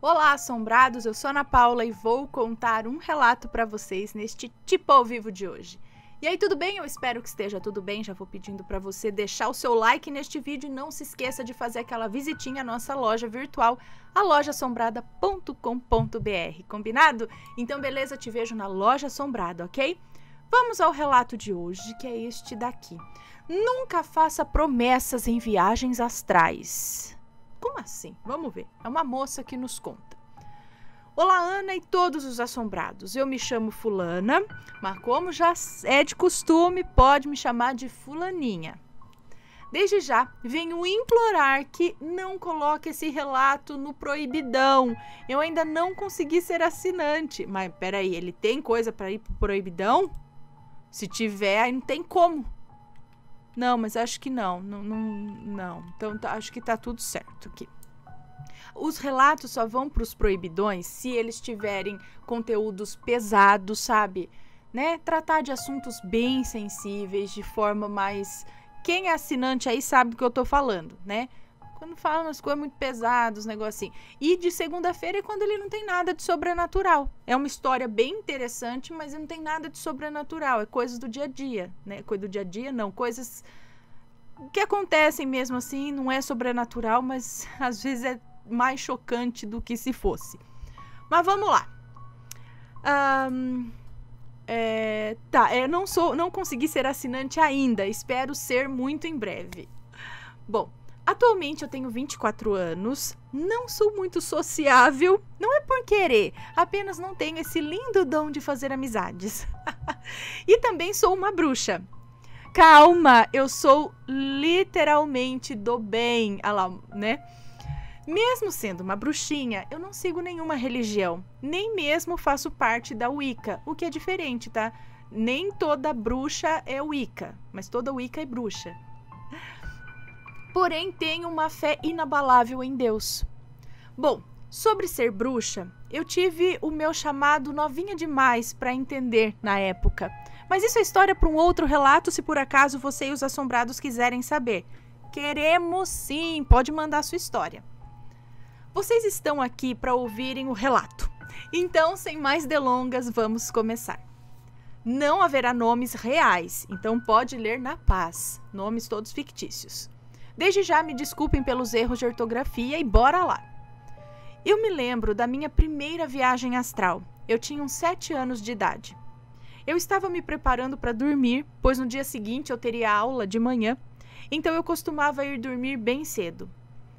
Olá, assombrados! Eu sou Ana Paula e vou contar um relato para vocês neste Tipo ao Vivo de hoje. E aí, tudo bem? Eu espero que esteja tudo bem. Já vou pedindo para você deixar o seu like neste vídeo e não se esqueça de fazer aquela visitinha à nossa loja virtual, a lojaassombrada.com.br. Combinado? Então, beleza, te vejo na Loja Assombrada, ok? Vamos ao relato de hoje, que é este daqui. Nunca faça promessas em viagens astrais. Como assim? Vamos ver. É uma moça que nos conta. Olá, Ana e todos os assombrados. Eu me chamo Fulana, mas como já é de costume, pode me chamar de Fulaninha. Desde já, venho implorar que não coloque esse relato no proibidão. Eu ainda não consegui ser assinante. Mas peraí, ele tem coisa para ir pro proibidão? Se tiver, aí não tem como. Não, mas acho que não. Não. Então, acho que tá tudo certo aqui. Os relatos só vão para os proibidões se eles tiverem conteúdos pesados, sabe? Né? Tratar de assuntos bem sensíveis, de forma mais... Quem é assinante aí sabe do que eu tô falando, né? Quando fala umas coisas muito pesadas, negócio assim. E de segunda-feira é quando ele não tem nada de sobrenatural. É uma história bem interessante, mas não tem nada de sobrenatural. É coisas do dia a dia, né? Coisa do dia a dia, não. Coisas que acontecem mesmo assim, não é sobrenatural, mas às vezes é mais chocante do que se fosse. Mas vamos lá. Não consegui ser assinante ainda. Espero ser muito em breve. Bom, atualmente eu tenho 24 anos, não sou muito sociável, não é por querer, apenas não tenho esse lindo dom de fazer amizades. E também sou uma bruxa. Calma, eu sou literalmente do bem, né? Mesmo sendo uma bruxinha, eu não sigo nenhuma religião, nem mesmo faço parte da Wicca, o que é diferente, tá? Nem toda bruxa é Wicca, mas toda Wicca é bruxa. Porém, tenho uma fé inabalável em Deus. Bom, sobre ser bruxa, eu tive o meu chamado novinha demais para entender na época. Mas isso é história para um outro relato, se por acaso você e os assombrados quiserem saber. Queremos sim, pode mandar sua história. Vocês estão aqui para ouvirem o relato. Então, sem mais delongas, vamos começar. Não haverá nomes reais, então pode ler na paz. Nomes todos fictícios. Desde já me desculpem pelos erros de ortografia e bora lá. Eu me lembro da minha primeira viagem astral. Eu tinha uns 7 anos de idade. Eu estava me preparando para dormir, pois no dia seguinte eu teria aula de manhã, então eu costumava ir dormir bem cedo.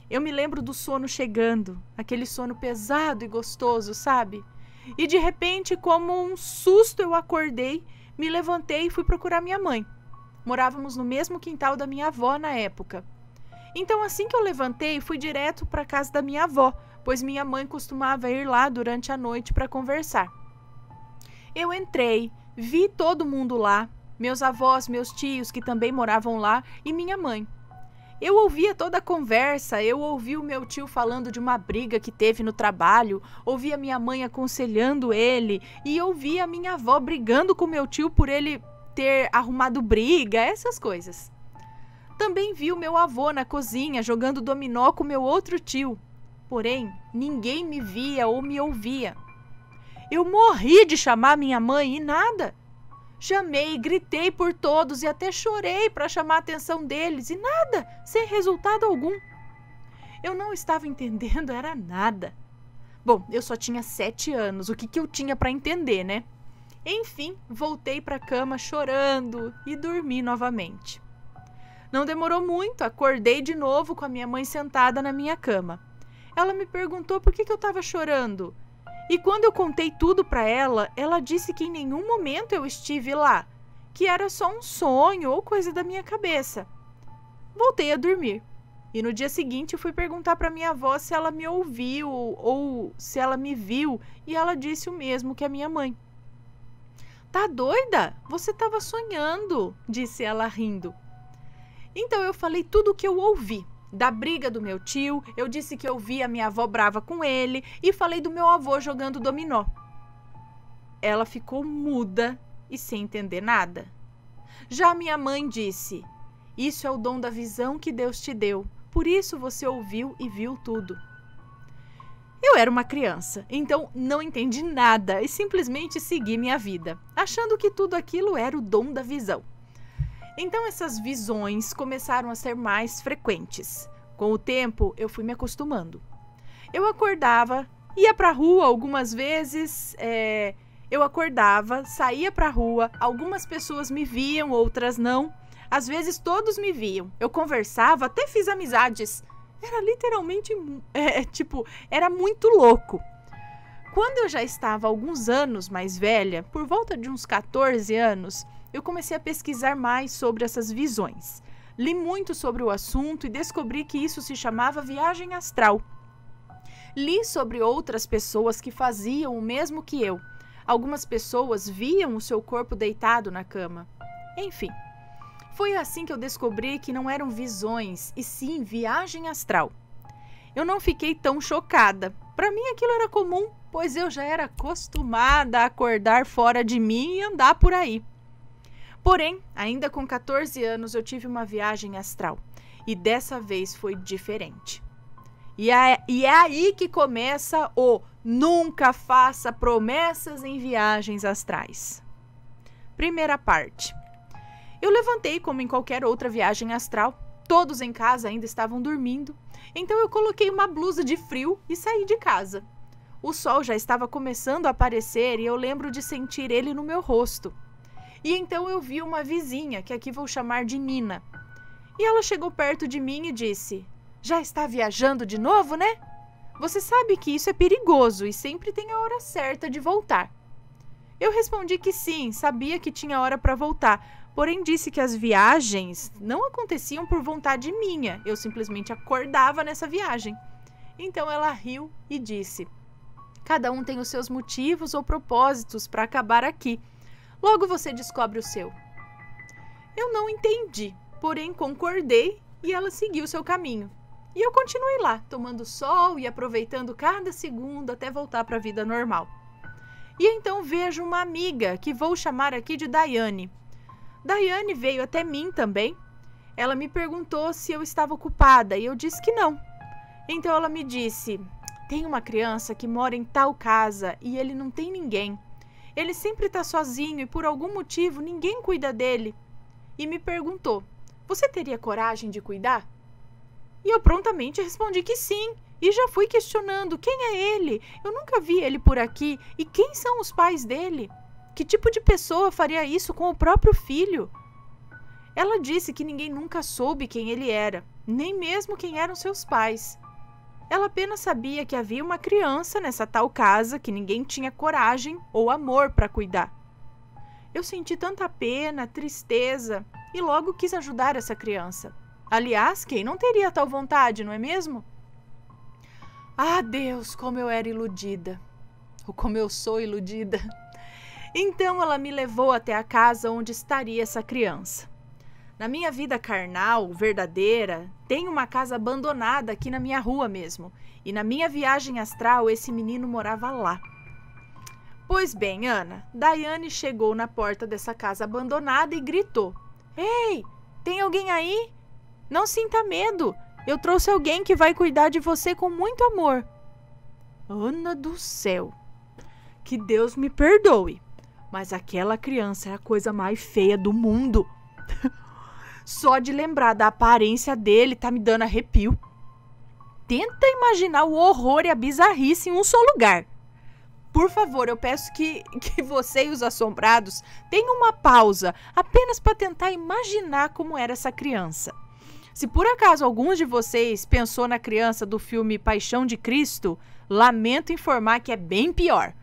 Eu me lembro do sono chegando, aquele sono pesado e gostoso, sabe? E de repente, como um susto, eu acordei, me levantei e fui procurar minha mãe. Morávamos no mesmo quintal da minha avó na época. Então, assim que eu levantei, fui direto para a casa da minha avó, pois minha mãe costumava ir lá durante a noite para conversar. Eu entrei, vi todo mundo lá, meus avós, meus tios que também moravam lá e minha mãe. Eu ouvia toda a conversa, eu ouvi o meu tio falando de uma briga que teve no trabalho, ouvi a minha mãe aconselhando ele e ouvi a minha avó brigando com meu tio por ele ter arrumado briga, essas coisas. Também vi o meu avô na cozinha jogando dominó com meu outro tio. Porém, ninguém me via ou me ouvia. Eu morri de chamar minha mãe e nada. Chamei, gritei por todos e até chorei para chamar a atenção deles e nada, sem resultado algum. Eu não estava entendendo, era nada. Bom, eu só tinha 7 anos, o que eu tinha para entender, né? Enfim, voltei para a cama chorando e dormi novamente. Não demorou muito, acordei de novo com a minha mãe sentada na minha cama. Ela me perguntou por que eu estava chorando. E quando eu contei tudo para ela, ela disse que em nenhum momento eu estive lá, que era só um sonho ou coisa da minha cabeça. Voltei a dormir. E no dia seguinte eu fui perguntar para minha avó se ela me ouviu ou se ela me viu, e ela disse o mesmo que a minha mãe. Tá doida? Você estava sonhando, disse ela rindo. Então eu falei tudo o que eu ouvi. Da briga do meu tio, eu disse que eu vi a minha avó brava com ele e falei do meu avô jogando dominó. Ela ficou muda e sem entender nada. Já minha mãe disse: "Isso é o dom da visão que Deus te deu, por isso você ouviu e viu tudo." Eu Eu era uma criança, então não entendi nada e simplesmente segui minha vida, achando que tudo aquilo era o dom da visão. Então essas visões começaram a ser mais frequentes. Com o tempo, eu fui me acostumando. Eu acordava, ia pra rua algumas vezes, saía pra rua, algumas pessoas me viam, outras não. Às vezes todos me viam, eu conversava, até fiz amizades. Era literalmente, era muito louco. Quando eu já estava alguns anos mais velha, por volta de uns 14 anos, eu comecei a pesquisar mais sobre essas visões. Li muito sobre o assunto e descobri que isso se chamava viagem astral. Li sobre outras pessoas que faziam o mesmo que eu. Algumas pessoas viam o seu corpo deitado na cama. Enfim, foi assim que eu descobri que não eram visões, e sim viagem astral. Eu não fiquei tão chocada. Para mim aquilo era comum, pois eu já era acostumada a acordar fora de mim e andar por aí. Porém, ainda com 14 anos eu tive uma viagem astral. E dessa vez foi diferente. E é aí que começa o nunca faça promessas em viagens astrais. Primeira parte. Eu levantei como em qualquer outra viagem astral. Todos em casa ainda estavam dormindo. Então eu coloquei uma blusa de frio e saí de casa. O sol já estava começando a aparecer e eu lembro de sentir ele no meu rosto. E então eu vi uma vizinha, que aqui vou chamar de Nina. E ela chegou perto de mim e disse: "Já está viajando de novo, né? Você sabe que isso é perigoso e sempre tem a hora certa de voltar." Eu respondi que sim, sabia que tinha hora para voltar, porém disse que as viagens não aconteciam por vontade minha, eu simplesmente acordava nessa viagem. Então ela riu e disse: "Cada um tem os seus motivos ou propósitos para acabar aqui. Logo você descobre o seu." Eu não entendi, porém concordei e ela seguiu seu caminho. E eu continuei lá, tomando sol e aproveitando cada segundo até voltar para a vida normal. E então vejo uma amiga, que vou chamar aqui de Daiane. Daiane veio até mim também. Ela me perguntou se eu estava ocupada e eu disse que não. Então ela me disse: "Tem uma criança que mora em tal casa e ele não tem ninguém. Ele sempre está sozinho e por algum motivo ninguém cuida dele." E me perguntou: "Você teria coragem de cuidar?" E eu prontamente respondi que sim. E já fui questionando: quem é ele? Eu nunca vi ele por aqui. E quem são os pais dele? Que tipo de pessoa faria isso com o próprio filho? Ela disse que ninguém nunca soube quem ele era, nem mesmo quem eram seus pais. Ela apenas sabia que havia uma criança nessa tal casa que ninguém tinha coragem ou amor para cuidar. Eu senti tanta pena, tristeza e logo quis ajudar essa criança. Aliás, quem não teria tal vontade, não é mesmo? Ah, Deus, como eu era iludida. Ou como eu sou iludida. Então ela me levou até a casa onde estaria essa criança. Na minha vida carnal, verdadeira, tem uma casa abandonada aqui na minha rua mesmo. E na minha viagem astral, esse menino morava lá. Pois bem, Ana, Daiane chegou na porta dessa casa abandonada e gritou: "Ei, tem alguém aí? Não sinta medo. Eu trouxe alguém que vai cuidar de você com muito amor." Ana do céu. Que Deus me perdoe. Mas aquela criança é a coisa mais feia do mundo. Só de lembrar da aparência dele tá me dando arrepio. Tenta imaginar o horror e a bizarrice em um só lugar. Por favor, eu peço que você e os assombrados tenham uma pausa apenas para tentar imaginar como era essa criança. Se por acaso alguns de vocês pensou na criança do filme Paixão de Cristo, lamento informar que é bem pior.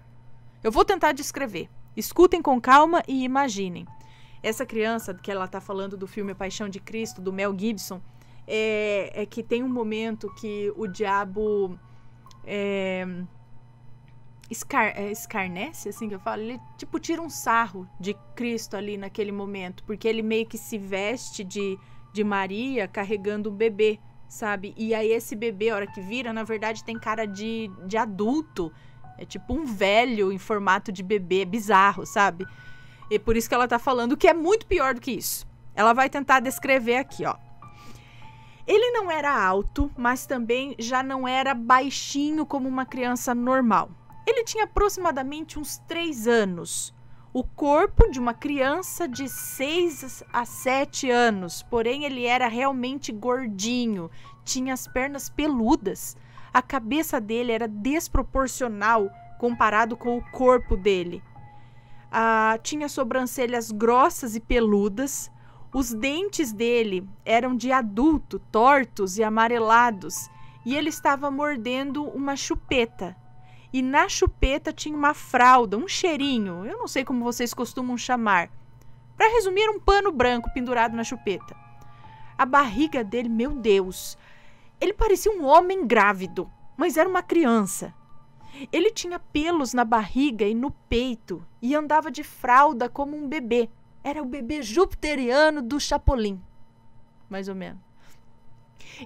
Eu vou tentar descrever. Escutem com calma e imaginem. Essa criança que ela está falando do filme Paixão de Cristo, do Mel Gibson, é que tem um momento que o diabo escarnece, assim que eu falo, ele tipo tira um sarro de Cristo ali naquele momento, porque ele meio que se veste de Maria carregando um bebê, sabe? E aí esse bebê, a hora que vira, na verdade tem cara de adulto, é tipo um velho em formato de bebê, bizarro, sabe? E por isso que ela tá falando que é muito pior do que isso. Ela vai tentar descrever aqui, ó. Ele não era alto, mas também já não era baixinho como uma criança normal. Ele tinha aproximadamente uns 3 anos. O corpo de uma criança de 6 a 7 anos, porém ele era realmente gordinho, tinha as pernas peludas. A cabeça dele era desproporcional comparado com o corpo dele. Tinha sobrancelhas grossas e peludas. Os dentes dele eram de adulto, tortos e amarelados, e ele estava mordendo uma chupeta. E na chupeta tinha uma fralda, um cheirinho, eu não sei como vocês costumam chamar. Para resumir, um pano branco pendurado na chupeta. A barriga dele, meu Deus, ele parecia um homem grávido, mas era uma criança. Ele tinha pelos na barriga e no peito e andava de fralda como um bebê. Era o bebê jupiteriano do Chapolin, mais ou menos.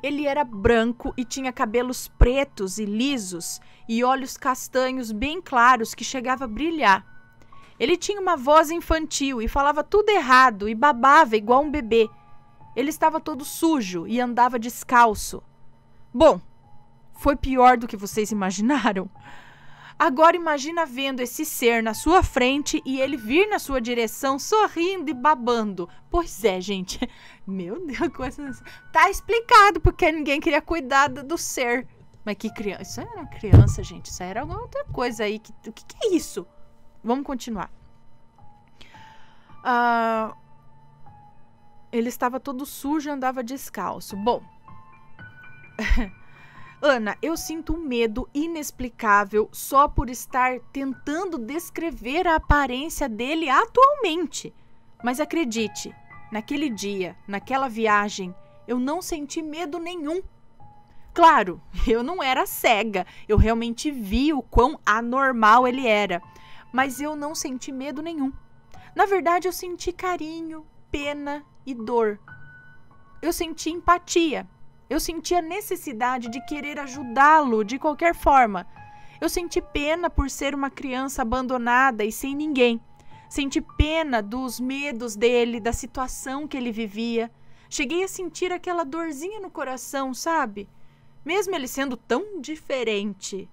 Ele era branco e tinha cabelos pretos e lisos e olhos castanhos bem claros que chegava a brilhar. Ele tinha uma voz infantil e falava tudo errado e babava igual um bebê. Ele estava todo sujo e andava descalço. Bom, foi pior do que vocês imaginaram. Agora imagina vendo esse ser na sua frente e ele vir na sua direção sorrindo e babando. Pois é, gente. Meu Deus, coisa... Tá explicado porque ninguém queria cuidar do ser. Mas que criança? Isso era uma criança, gente. Isso era alguma outra coisa aí. O que é isso? Vamos continuar. Ele estava todo sujo e andava descalço. Bom... Ana, eu sinto um medo inexplicável só por estar tentando descrever a aparência dele atualmente. Mas acredite, naquele dia, naquela viagem, eu não senti medo nenhum. Claro, eu não era cega, eu realmente vi o quão anormal ele era, mas eu não senti medo nenhum. Na verdade, eu senti carinho, pena e dor. Eu senti empatia. Eu senti a necessidade de querer ajudá-lo de qualquer forma. Eu senti pena por ser uma criança abandonada e sem ninguém. Senti pena dos medos dele, da situação que ele vivia. Cheguei a sentir aquela dorzinha no coração, sabe? Mesmo ele sendo tão diferente.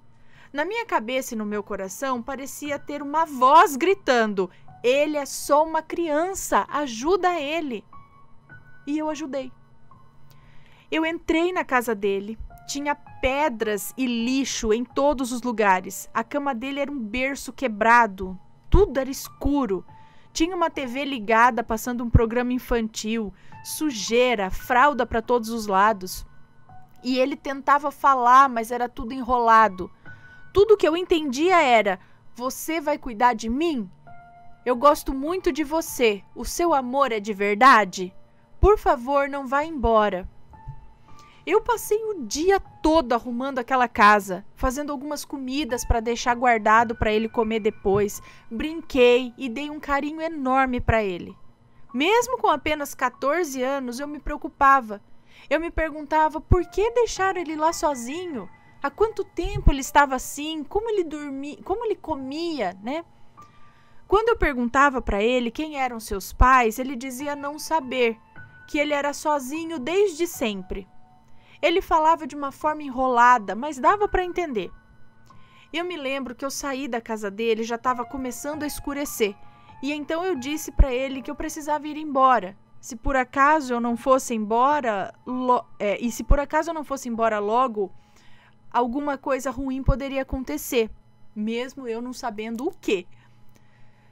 Na minha cabeça e no meu coração parecia ter uma voz gritando: ele é só uma criança, ajuda ele. E eu ajudei. Eu entrei na casa dele, tinha pedras e lixo em todos os lugares. A cama dele era um berço quebrado, tudo era escuro. Tinha uma TV ligada passando um programa infantil, sujeira, fralda para todos os lados. E ele tentava falar, mas era tudo enrolado. Tudo que eu entendia era: você vai cuidar de mim? Eu gosto muito de você. O seu amor é de verdade? Por favor, não vá embora. Eu passei o dia todo arrumando aquela casa, fazendo algumas comidas para deixar guardado para ele comer depois. Brinquei e dei um carinho enorme para ele. Mesmo com apenas 14 anos, eu me preocupava. Eu me perguntava por que deixar ele lá sozinho? Há quanto tempo ele estava assim? Como ele dormia? Como ele comia, né? Quando eu perguntava para ele quem eram seus pais, ele dizia não saber, que ele era sozinho desde sempre. Ele falava de uma forma enrolada, mas dava para entender. Eu me lembro que eu saí da casa dele, já estava começando a escurecer. E então eu disse para ele que eu precisava ir embora. Se por acaso eu não fosse embora, logo, alguma coisa ruim poderia acontecer, mesmo eu não sabendo o quê.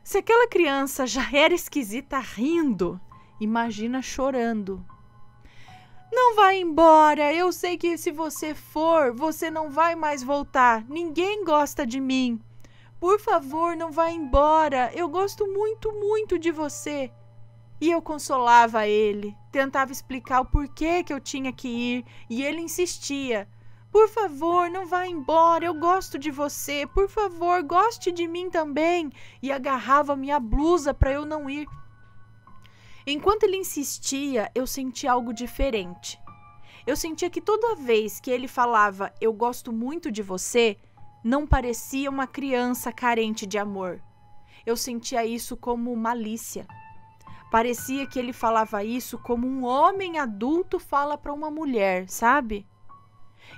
Se aquela criança já era esquisita rindo, imagina chorando. Não vai embora, eu sei que se você for, você não vai mais voltar. Ninguém gosta de mim. Por favor, não vá embora, eu gosto muito, muito de você. E eu consolava ele, tentava explicar o porquê que eu tinha que ir, e ele insistia. Por favor, não vá embora, eu gosto de você, por favor, goste de mim também. E agarrava minha blusa para eu não ir. Enquanto ele insistia, eu sentia algo diferente. Eu sentia que toda vez que ele falava eu gosto muito de você, não parecia uma criança carente de amor. Eu sentia isso como malícia. Parecia que ele falava isso como um homem adulto fala para uma mulher, sabe?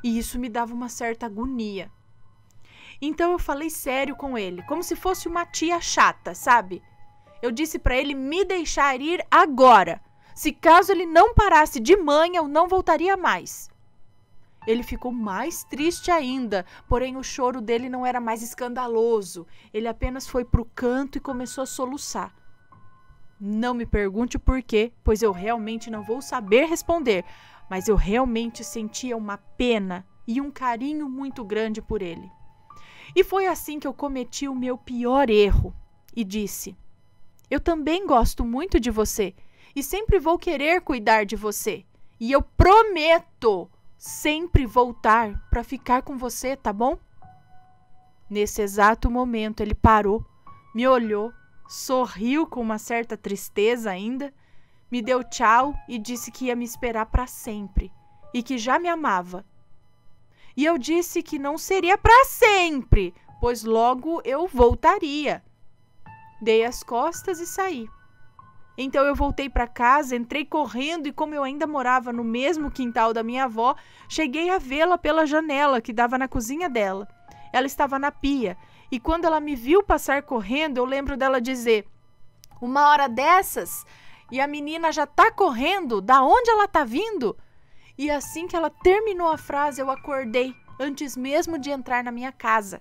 E isso me dava uma certa agonia. Então eu falei sério com ele, como se fosse uma tia chata, sabe? Eu disse para ele me deixar ir agora. Se caso ele não parasse de manhã, eu não voltaria mais. Ele ficou mais triste ainda, porém o choro dele não era mais escandaloso. Ele apenas foi pro canto e começou a soluçar. Não me pergunte o porquê, pois eu realmente não vou saber responder, mas eu realmente sentia uma pena e um carinho muito grande por ele. E foi assim que eu cometi o meu pior erro e disse: eu também gosto muito de você e sempre vou querer cuidar de você. E eu prometo sempre voltar para ficar com você, tá bom? Nesse exato momento ele parou, me olhou, sorriu com uma certa tristeza ainda, me deu tchau e disse que ia me esperar para sempre e que já me amava. E eu disse que não seria para sempre, pois logo eu voltaria. Dei as costas e saí. Então eu voltei para casa, entrei correndo e como eu ainda morava no mesmo quintal da minha avó, cheguei a vê-la pela janela que dava na cozinha dela. Ela estava na pia e quando ela me viu passar correndo, eu lembro dela dizer: uma hora dessas e a menina já tá correndo, da onde ela tá vindo? E assim que ela terminou a frase, eu acordei, antes mesmo de entrar na minha casa.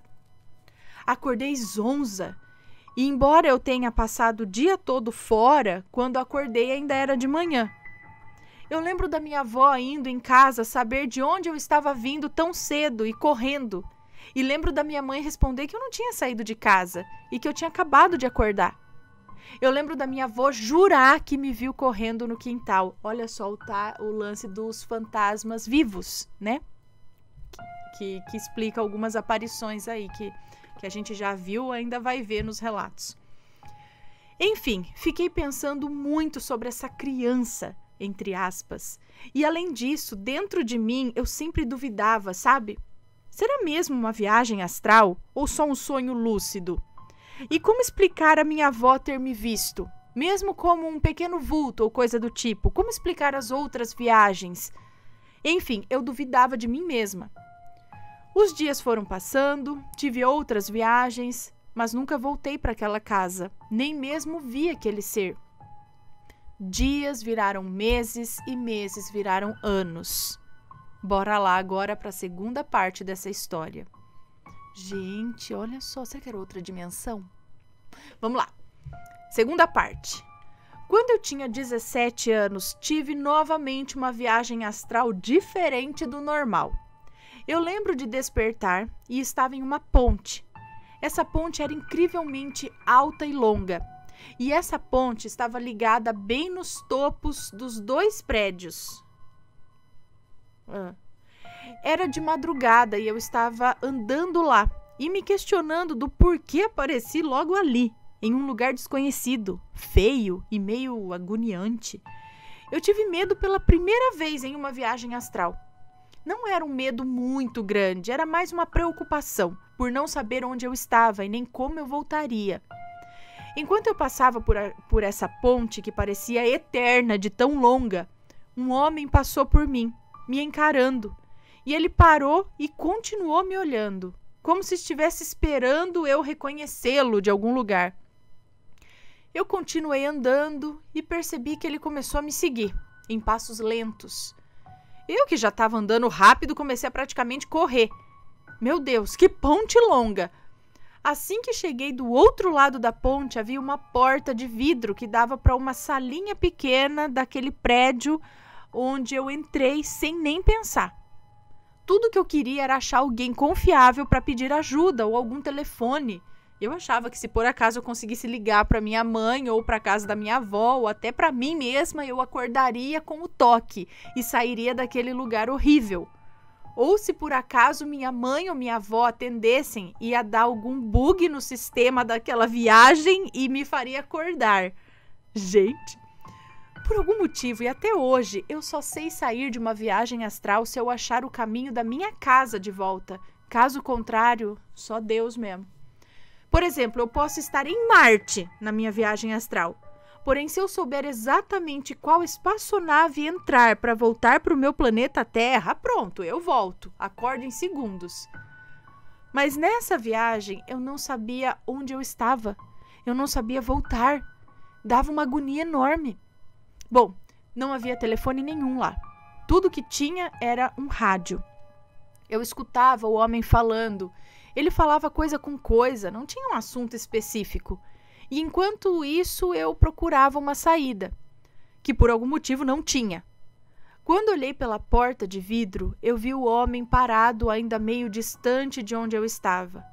Acordei zonza. E embora eu tenha passado o dia todo fora, quando acordei ainda era de manhã. Eu lembro da minha avó indo em casa saber de onde eu estava vindo tão cedo e correndo. E lembro da minha mãe responder que eu não tinha saído de casa e que eu tinha acabado de acordar. Eu lembro da minha avó jurar que me viu correndo no quintal. Olha só o lance dos fantasmas vivos, né? Que explica algumas aparições aí que a gente já viu, ainda vai ver nos relatos. Enfim, fiquei pensando muito sobre essa criança, entre aspas. E além disso, dentro de mim, eu sempre duvidava, sabe? Será mesmo uma viagem astral ou só um sonho lúcido? E como explicar a minha avó ter me visto? Mesmo como um pequeno vulto ou coisa do tipo. Como explicar as outras viagens? Enfim, eu duvidava de mim mesma. Os dias foram passando, tive outras viagens, mas nunca voltei para aquela casa, nem mesmo vi aquele ser. Dias viraram meses e meses viraram anos. Bora lá agora para a segunda parte dessa história. Gente, olha só, será que era outra dimensão? Vamos lá. Segunda parte. Quando eu tinha 17 anos, tive novamente uma viagem astral diferente do normal. Eu lembro de despertar e estava em uma ponte. Essa ponte era incrivelmente alta e longa. E essa ponte estava ligada bem nos topos dos 2 prédios. Era de madrugada e eu estava andando lá e me questionando do porquê apareci logo ali, em um lugar desconhecido, feio e meio agoniante. Eu tive medo pela primeira vez em uma viagem astral. Não era um medo muito grande, era mais uma preocupação por não saber onde eu estava e nem como eu voltaria. Enquanto eu passava por essa ponte que parecia eterna de tão longa, um homem passou por mim, me encarando, e ele parou e continuou me olhando, como se estivesse esperando eu reconhecê-lo de algum lugar. Eu continuei andando e percebi que ele começou a me seguir, em passos lentos. Eu, que já estava andando rápido, comecei a praticamente correr. Meu Deus, que ponte longa! Assim que cheguei do outro lado da ponte, havia uma porta de vidro que dava para uma salinha pequena daquele prédio onde eu entrei sem nem pensar. Tudo que eu queria era achar alguém confiável para pedir ajuda ou algum telefone. Eu achava que se por acaso eu conseguisse ligar para minha mãe ou para a casa da minha avó ou até para mim mesma, eu acordaria com o toque e sairia daquele lugar horrível. Ou se por acaso minha mãe ou minha avó atendessem, ia dar algum bug no sistema daquela viagem e me faria acordar. Gente, por algum motivo e até hoje eu só sei sair de uma viagem astral se eu achar o caminho da minha casa de volta. Caso contrário, só Deus mesmo. Por exemplo, eu posso estar em Marte na minha viagem astral, Porém, se eu souber exatamente qual espaçonave entrar para voltar para o meu planeta Terra, pronto, eu volto, acordo em segundos. Mas nessa viagem eu não sabia onde eu estava, eu não sabia voltar, dava uma agonia enorme. Bom, não havia telefone nenhum lá, tudo que tinha era um rádio. Eu escutava o homem falando, ele falava coisa com coisa, não tinha um assunto específico. E enquanto isso, eu procurava uma saída, que por algum motivo não tinha. Quando olhei pela porta de vidro, eu vi o homem parado ainda meio distante de onde eu estava.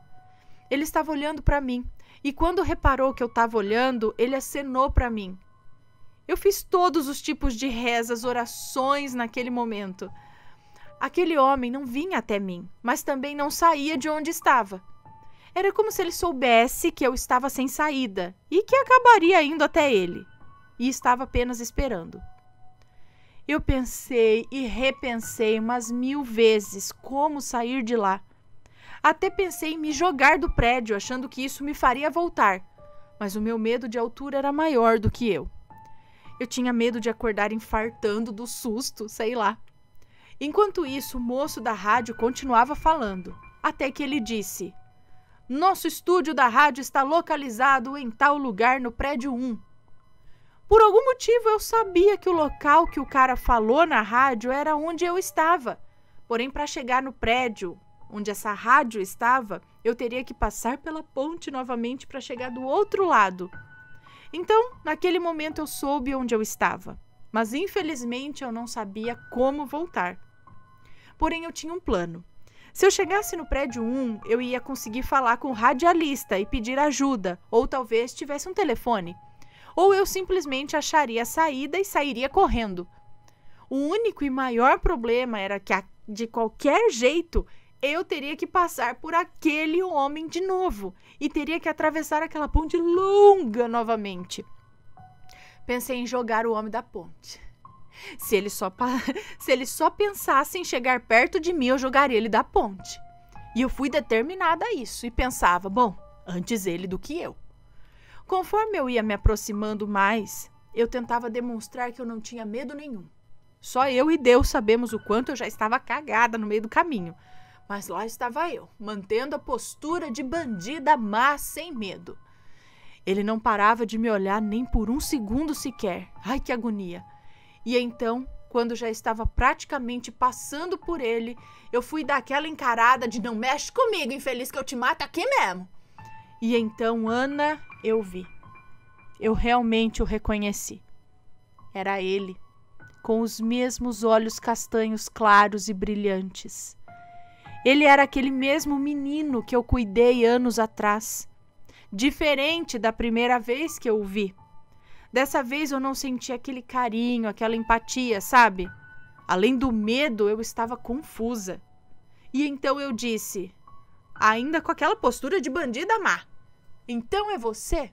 Ele estava olhando para mim, e quando reparou que eu estava olhando, ele acenou para mim. Eu fiz todos os tipos de rezas, orações naquele momento. Aquele homem não vinha até mim, mas também não saía de onde estava. Era como se ele soubesse que eu estava sem saída e que acabaria indo até ele. E estava apenas esperando. Eu pensei e repensei umas 1000 vezes como sair de lá. Até pensei em me jogar do prédio, achando que isso me faria voltar. Mas o meu medo de altura era maior do que eu. Eu tinha medo de acordar infartando do susto, sei lá. Enquanto isso, o moço da rádio continuava falando, até que ele disse: "Nosso estúdio da rádio está localizado em tal lugar no prédio 1. Por algum motivo eu sabia que o local que o cara falou na rádio era onde eu estava. Porém, para chegar no prédio onde essa rádio estava, eu teria que passar pela ponte novamente para chegar do outro lado. Então, naquele momento eu soube onde eu estava, mas infelizmente eu não sabia como voltar. Porém, eu tinha um plano. Se eu chegasse no prédio 1, eu ia conseguir falar com o radialista e pedir ajuda, ou talvez tivesse um telefone. Ou eu simplesmente acharia a saída e sairia correndo. O único e maior problema era que, de qualquer jeito, eu teria que passar por aquele homem de novo e teria que atravessar aquela ponte longa novamente. Pensei em jogar o homem da ponte. Se ele só pensasse em chegar perto de mim, eu jogaria ele da ponte. E eu fui determinada a isso e pensava, bom, antes ele do que eu. Conforme eu ia me aproximando mais, eu tentava demonstrar que eu não tinha medo nenhum. Só eu e Deus sabemos o quanto eu já estava cagada no meio do caminho. Mas lá estava eu, mantendo a postura de bandida má sem medo. Ele não parava de me olhar nem por um segundo sequer. Ai, que agonia! E então, quando já estava praticamente passando por ele, eu fui dar aquela encarada de não mexe comigo, infeliz, que eu te mato aqui mesmo. E então, Ana, eu vi. Eu realmente o reconheci. Era ele, com os mesmos olhos castanhos claros e brilhantes. Ele era aquele mesmo menino que eu cuidei anos atrás. Diferente da primeira vez que eu o vi. Dessa vez eu não senti aquele carinho, aquela empatia, sabe? Além do medo, eu estava confusa. E então eu disse, ainda com aquela postura de bandida má: "Então é você?"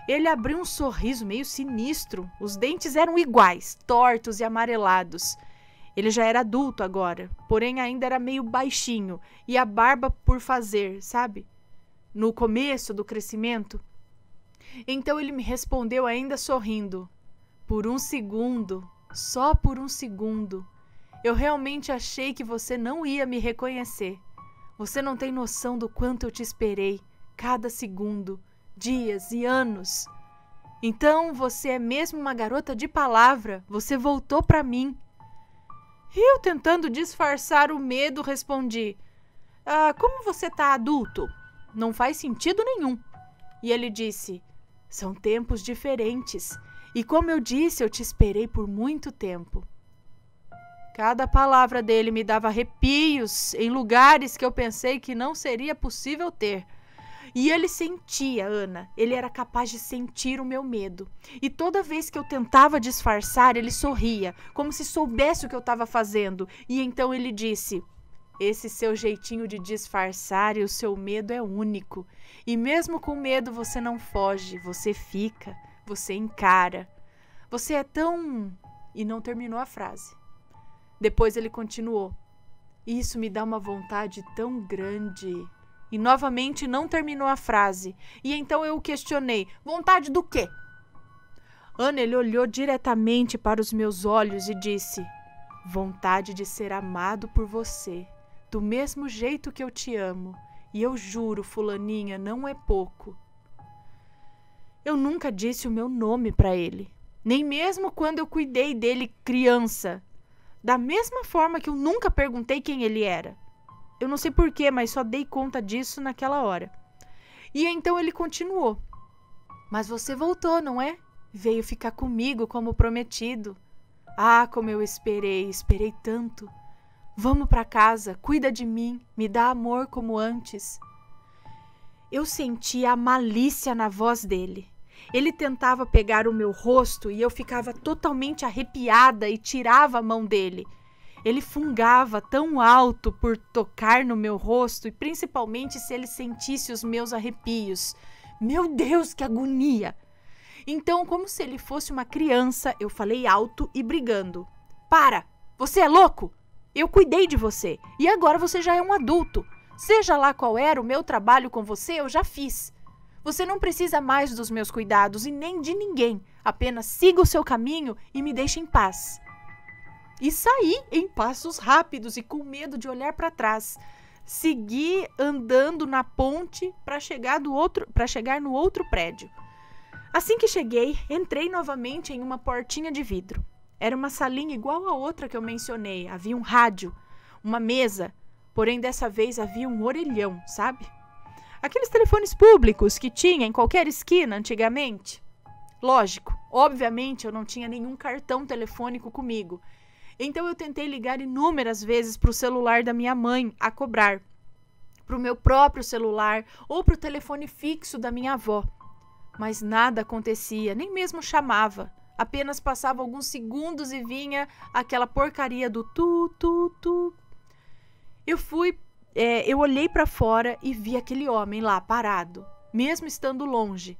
Ele abriu um sorriso meio sinistro. Os dentes eram iguais, tortos e amarelados. Ele já era adulto agora, porém ainda era meio baixinho e a barba por fazer, sabe? No começo do crescimento. Então ele me respondeu ainda sorrindo. "Por um segundo, só por um segundo, eu realmente achei que você não ia me reconhecer. Você não tem noção do quanto eu te esperei, cada segundo, dias e anos. Então você é mesmo uma garota de palavra, você voltou para mim." E eu, tentando disfarçar o medo, respondi: "Como você tá adulto? Não faz sentido nenhum." E ele disse: "São tempos diferentes. E como eu disse, eu te esperei por muito tempo." Cada palavra dele me dava arrepios em lugares que eu pensei que não seria possível ter. E ele sentia, Ana, ele era capaz de sentir o meu medo. E toda vez que eu tentava disfarçar, ele sorria, como se soubesse o que eu estava fazendo. E então ele disse: "Esse seu jeitinho de disfarçar e o seu medo é único. E mesmo com medo você não foge, você fica, você encara. Você é tão..." E não terminou a frase. Depois ele continuou: "Isso me dá uma vontade tão grande..." E novamente não terminou a frase. E então eu o questionei: "Vontade do quê?" Ana, ele olhou diretamente para os meus olhos e disse: vontade de ser amado por você, do mesmo jeito que eu te amo. E eu juro, fulaninha, não é pouco. Eu nunca disse o meu nome para ele, nem mesmo quando eu cuidei dele criança. Da mesma forma que eu nunca perguntei quem ele era. Eu não sei porquê, mas só dei conta disso naquela hora. E então ele continuou. Mas você voltou, não é? Veio ficar comigo como prometido. Ah, como eu esperei tanto. Vamos para casa, cuida de mim, me dá amor como antes. Eu sentia a malícia na voz dele. Ele tentava pegar o meu rosto e eu ficava totalmente arrepiada e tirava a mão dele. Ele fungava tão alto por tocar no meu rosto e principalmente se ele sentisse os meus arrepios. Meu Deus, que agonia! Então, como se ele fosse uma criança, eu falei alto e brigando. Para! Você é louco? Eu cuidei de você e agora você já é um adulto. Seja lá qual era o meu trabalho com você, eu já fiz. Você não precisa mais dos meus cuidados e nem de ninguém. Apenas siga o seu caminho e me deixe em paz. E saí em passos rápidos e com medo de olhar para trás. Segui andando na ponte para chegar no outro prédio. Assim que cheguei, entrei novamente em uma portinha de vidro. Era uma salinha igual a outra que eu mencionei. Havia um rádio, uma mesa, porém dessa vez havia um orelhão, sabe? Aqueles telefones públicos que tinha em qualquer esquina antigamente. Lógico, obviamente eu não tinha nenhum cartão telefônico comigo. Então eu tentei ligar inúmeras vezes para o celular da minha mãe a cobrar, para o meu próprio celular ou para o telefone fixo da minha avó. Mas nada acontecia, nem mesmo chamava. Apenas passava alguns segundos e vinha aquela porcaria do tu, tu, tu. Eu olhei para fora e vi aquele homem lá parado, mesmo estando longe.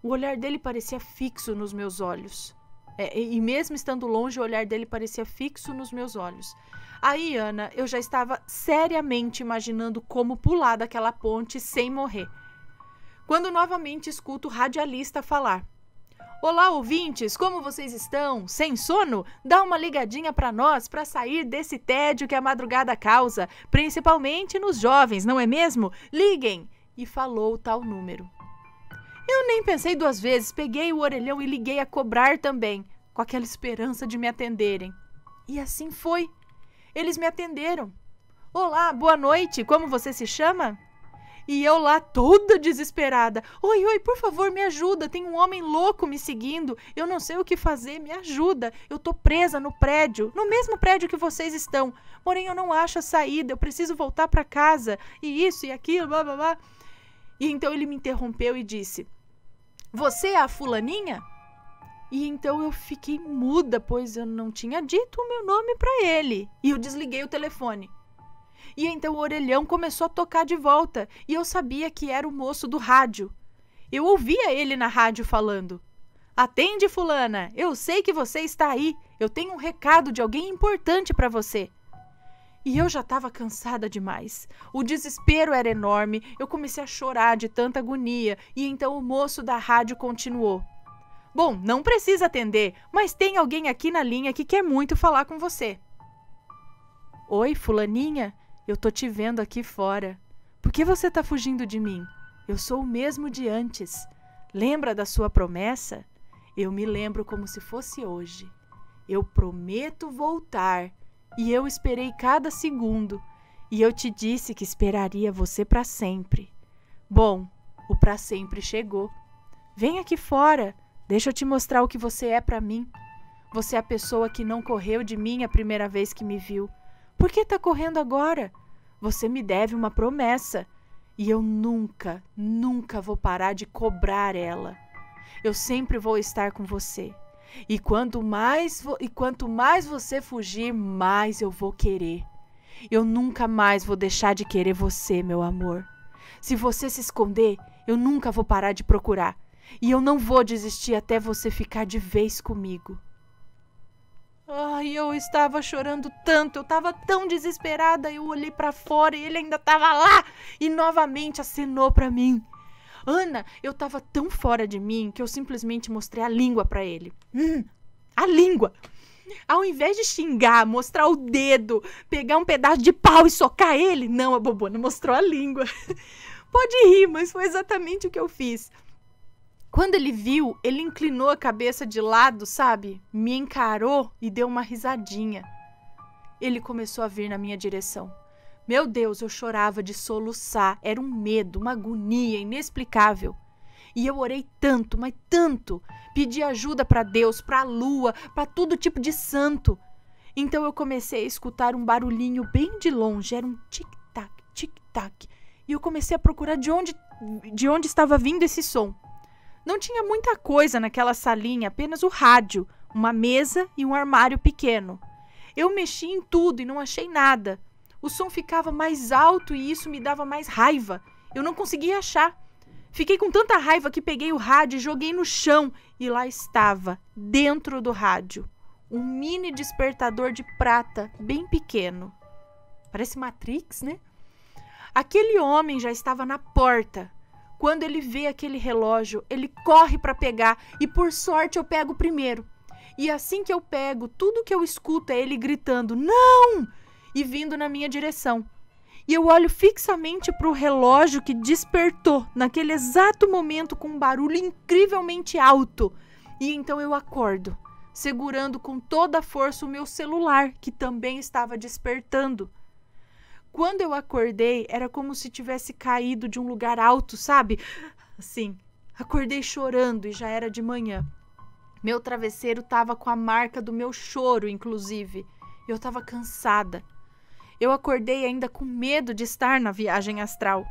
O olhar dele parecia fixo nos meus olhos. E mesmo estando longe, o olhar dele parecia fixo nos meus olhos. Aí, Ana, eu já estava seriamente imaginando como pular daquela ponte sem morrer. Quando novamente escuto o radialista falar: olá, ouvintes, como vocês estão? Sem sono? Dá uma ligadinha para nós para sair desse tédio que a madrugada causa, principalmente nos jovens, não é mesmo? Liguem! E falou o tal número. Eu nem pensei duas vezes, peguei o orelhão e liguei a cobrar também, com aquela esperança de me atenderem. E assim foi. Eles me atenderam. Olá, boa noite, como você se chama? E eu lá toda desesperada. Oi, por favor, me ajuda. Tem um homem louco me seguindo. Eu não sei o que fazer, me ajuda. Eu tô presa no prédio, no mesmo prédio que vocês estão. Porém, eu não acho a saída. Eu preciso voltar para casa. E isso e aquilo, blá, blá, blá. E então ele me interrompeu e disse: você é a fulaninha? E então eu fiquei muda, pois eu não tinha dito o meu nome para ele. E eu desliguei o telefone. E então o orelhão começou a tocar de volta, e eu sabia que era o moço do rádio. Eu ouvia ele na rádio falando: atende, fulana, eu sei que você está aí, eu tenho um recado de alguém importante para você. E eu já estava cansada demais. O desespero era enorme, eu comecei a chorar de tanta agonia, e então o moço da rádio continuou: bom, não precisa atender, mas tem alguém aqui na linha que quer muito falar com você. Oi, fulaninha? Eu tô te vendo aqui fora. Por que você tá fugindo de mim? Eu sou o mesmo de antes. Lembra da sua promessa? Eu me lembro como se fosse hoje. Eu prometo voltar. E eu esperei cada segundo. E eu te disse que esperaria você para sempre. Bom, o para sempre chegou. Vem aqui fora. Deixa eu te mostrar o que você é para mim. Você é a pessoa que não correu de mim a primeira vez que me viu. Por que tá correndo agora? Você me deve uma promessa. E eu nunca, nunca vou parar de cobrar ela. Eu sempre vou estar com você. E quanto mais você fugir, mais eu vou querer. Eu nunca mais vou deixar de querer você, meu amor. Se você se esconder, eu nunca vou parar de procurar. E eu não vou desistir até você ficar de vez comigo. Ai, eu estava chorando tanto, eu estava tão desesperada. Eu olhei para fora e ele ainda estava lá e novamente acenou para mim. Ana, eu tava tão fora de mim que eu simplesmente mostrei a língua pra ele. A língua! Ao invés de xingar, mostrar o dedo, pegar um pedaço de pau e socar ele, não, a bobona mostrou a língua. Pode rir, mas foi exatamente o que eu fiz. Quando ele viu, ele inclinou a cabeça de lado, sabe? Me encarou e deu uma risadinha. Ele começou a vir na minha direção. Meu Deus, eu chorava de soluçar. Era um medo, uma agonia inexplicável. E eu orei tanto, mas tanto. Pedi ajuda para Deus, para a lua, para todo tipo de santo. Então eu comecei a escutar um barulhinho bem de longe. Era um tic-tac, tic-tac. E eu comecei a procurar de onde estava vindo esse som. Não tinha muita coisa naquela salinha, apenas o rádio, uma mesa e um armário pequeno. Eu mexi em tudo e não achei nada. O som ficava mais alto e isso me dava mais raiva. Eu não conseguia achar. Fiquei com tanta raiva que peguei o rádio e joguei no chão. E lá estava, dentro do rádio, um mini despertador de prata, bem pequeno. Parece Matrix, né? Aquele homem já estava na porta. Quando ele vê aquele relógio, ele corre para pegar e por sorte eu pego primeiro. E assim que eu pego, tudo que eu escuto é ele gritando, não! E vindo na minha direção. E eu olho fixamente para o relógio que despertou naquele exato momento com um barulho incrivelmente alto. E então eu acordo, segurando com toda a força o meu celular, que também estava despertando. Quando eu acordei, era como se tivesse caído de um lugar alto, sabe? Assim, acordei chorando e já era de manhã. Meu travesseiro estava com a marca do meu choro, inclusive. Eu estava cansada. Eu acordei ainda com medo de estar na viagem astral.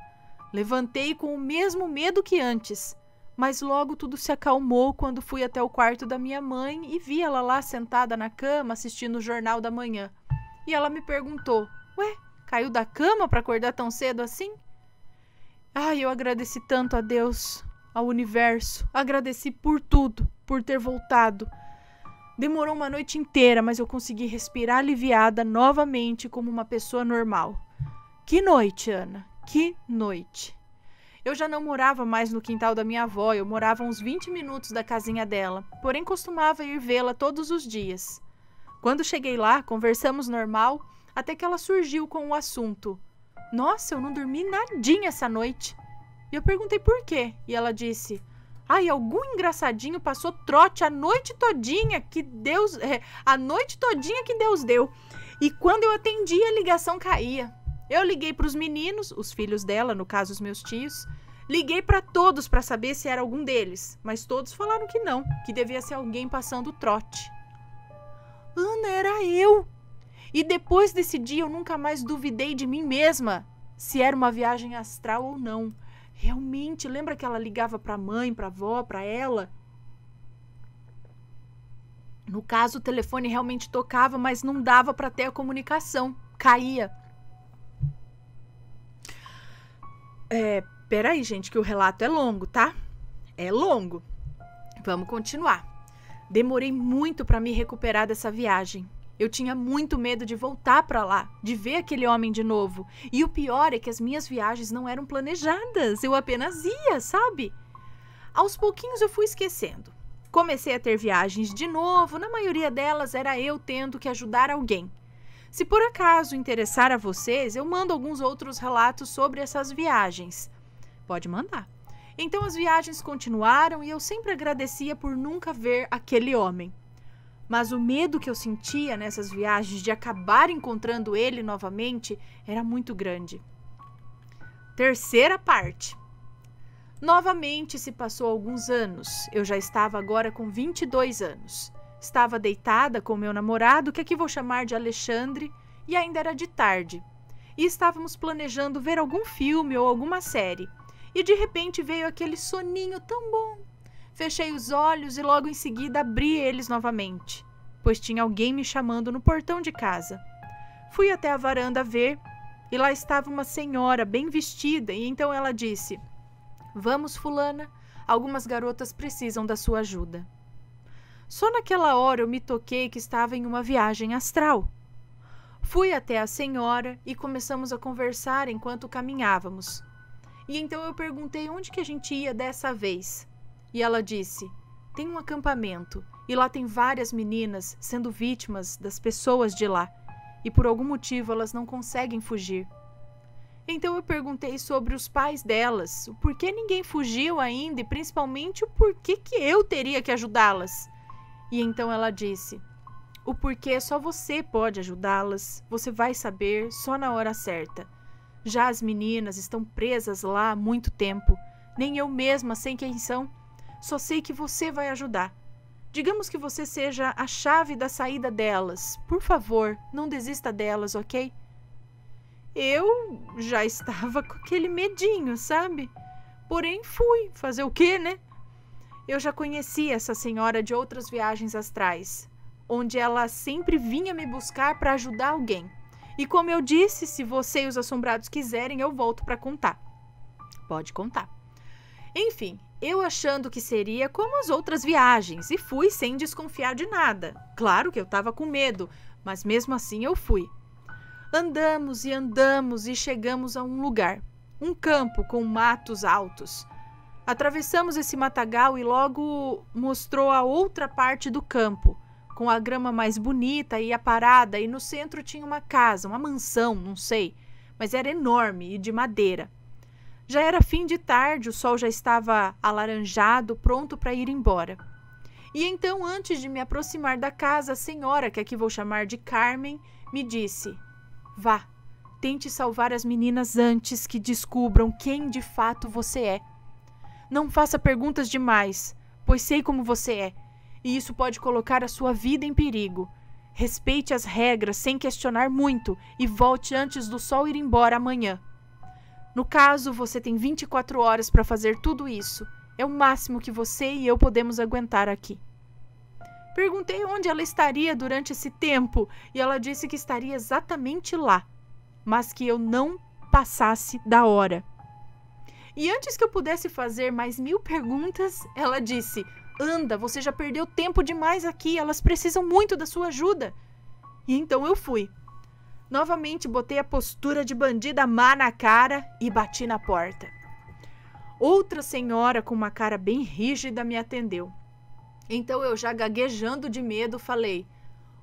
Levantei com o mesmo medo que antes, mas logo tudo se acalmou quando fui até o quarto da minha mãe e vi ela lá sentada na cama assistindo o Jornal da Manhã. E ela me perguntou, ué, caiu da cama para acordar tão cedo assim? Ai, eu agradeci tanto a Deus, ao universo, agradeci por tudo, por ter voltado. Demorou uma noite inteira, mas eu consegui respirar aliviada novamente como uma pessoa normal. Que noite, Ana, que noite. Eu já não morava mais no quintal da minha avó, eu morava a uns 20 minutos da casinha dela, porém costumava ir vê-la todos os dias. Quando cheguei lá, conversamos normal, até que ela surgiu com o assunto. Nossa, eu não dormi nadinha essa noite. E eu perguntei por quê, e ela disse... Ai, algum engraçadinho passou trote a noite todinha que Deus deu. E quando eu atendi, a ligação caía. Eu liguei para os meninos, os filhos dela, no caso os meus tios. Liguei para todos para saber se era algum deles, mas todos falaram que não, que devia ser alguém passando trote. Ana, era eu. E depois desse dia eu nunca mais duvidei de mim mesma, se era uma viagem astral ou não. Realmente, lembra que ela ligava para a mãe, para a avó, para ela? No caso, o telefone realmente tocava, mas não dava para ter a comunicação. Caía. Peraí, gente, que o relato é longo, tá? É longo. Vamos continuar. Demorei muito para me recuperar dessa viagem. Eu tinha muito medo de voltar para lá, de ver aquele homem de novo. E o pior é que as minhas viagens não eram planejadas, eu apenas ia, sabe? Aos pouquinhos eu fui esquecendo. Comecei a ter viagens de novo, na maioria delas era eu tendo que ajudar alguém. Se por acaso interessar a vocês, eu mando alguns outros relatos sobre essas viagens. Pode mandar. Então as viagens continuaram e eu sempre agradecia por nunca ver aquele homem. Mas o medo que eu sentia nessas viagens de acabar encontrando ele novamente era muito grande. Terceira parte. Novamente se passou alguns anos. Eu já estava agora com 22 anos. Estava deitada com meu namorado, que aqui vou chamar de Alexandre, e ainda era de tarde. E estávamos planejando ver algum filme ou alguma série. E de repente veio aquele soninho tão bom. Fechei os olhos e logo em seguida abri eles novamente, pois tinha alguém me chamando no portão de casa. Fui até a varanda ver e lá estava uma senhora bem vestida e então ela disse: "Vamos, fulana, algumas garotas precisam da sua ajuda." Só naquela hora eu me toquei que estava em uma viagem astral. Fui até a senhora e começamos a conversar enquanto caminhávamos. E então eu perguntei onde que a gente ia dessa vez. E ela disse: tem um acampamento e lá tem várias meninas sendo vítimas das pessoas de lá. E por algum motivo elas não conseguem fugir. Então eu perguntei sobre os pais delas, o porquê ninguém fugiu ainda e principalmente o porquê que eu teria que ajudá-las. E então ela disse: o porquê só você pode ajudá-las, você vai saber só na hora certa. Já as meninas estão presas lá há muito tempo, nem eu mesma sei quem são, só sei que você vai ajudar. Digamos que você seja a chave da saída delas. Por favor, não desista delas, ok? Eu já estava com aquele medinho, sabe? Porém, fui. Fazer o quê, né? Eu já conhecia essa senhora de outras viagens astrais, onde ela sempre vinha me buscar para ajudar alguém. E como eu disse, se você e os assombrados quiserem, eu volto para contar. Pode contar. Enfim, eu achando que seria como as outras viagens, e fui sem desconfiar de nada. Claro que eu estava com medo, mas mesmo assim eu fui. Andamos e chegamos a um lugar, um campo com matos altos. Atravessamos esse matagal e logo mostrou a outra parte do campo, com a grama mais bonita e aparada, e no centro tinha uma casa, uma mansão, não sei, mas era enorme e de madeira. Já era fim de tarde, o sol já estava alaranjado, pronto para ir embora. E então, antes de me aproximar da casa, a senhora, que aqui vou chamar de Carmen, me disse: vá, tente salvar as meninas antes que descubram quem de fato você é. Não faça perguntas demais, pois sei como você é, e isso pode colocar a sua vida em perigo. Respeite as regras sem questionar muito e volte antes do sol ir embora amanhã. No caso, você tem 24 horas para fazer tudo isso. É o máximo que você e eu podemos aguentar aqui. Perguntei onde ela estaria durante esse tempo e ela disse que estaria exatamente lá, mas que eu não passasse da hora. E antes que eu pudesse fazer mais 1000 perguntas, ela disse: anda, você já perdeu tempo demais aqui, elas precisam muito da sua ajuda. E então eu fui. Novamente botei a postura de bandida má na cara e bati na porta. Outra senhora com uma cara bem rígida me atendeu. Então eu, já gaguejando de medo, falei: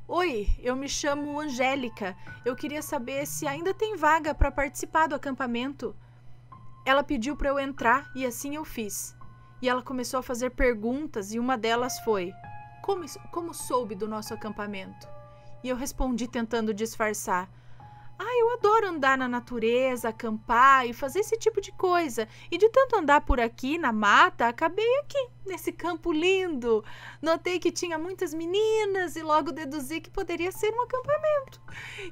oi, eu me chamo Angélica. Eu queria saber se ainda tem vaga para participar do acampamento. Ela pediu para eu entrar e assim eu fiz. E ela começou a fazer perguntas e uma delas foi: como soube do nosso acampamento? E eu respondi tentando disfarçar: eu adoro andar na natureza, acampar e fazer esse tipo de coisa. E de tanto andar por aqui na mata, acabei aqui, nesse campo lindo. Notei que tinha muitas meninas e logo deduzi que poderia ser um acampamento.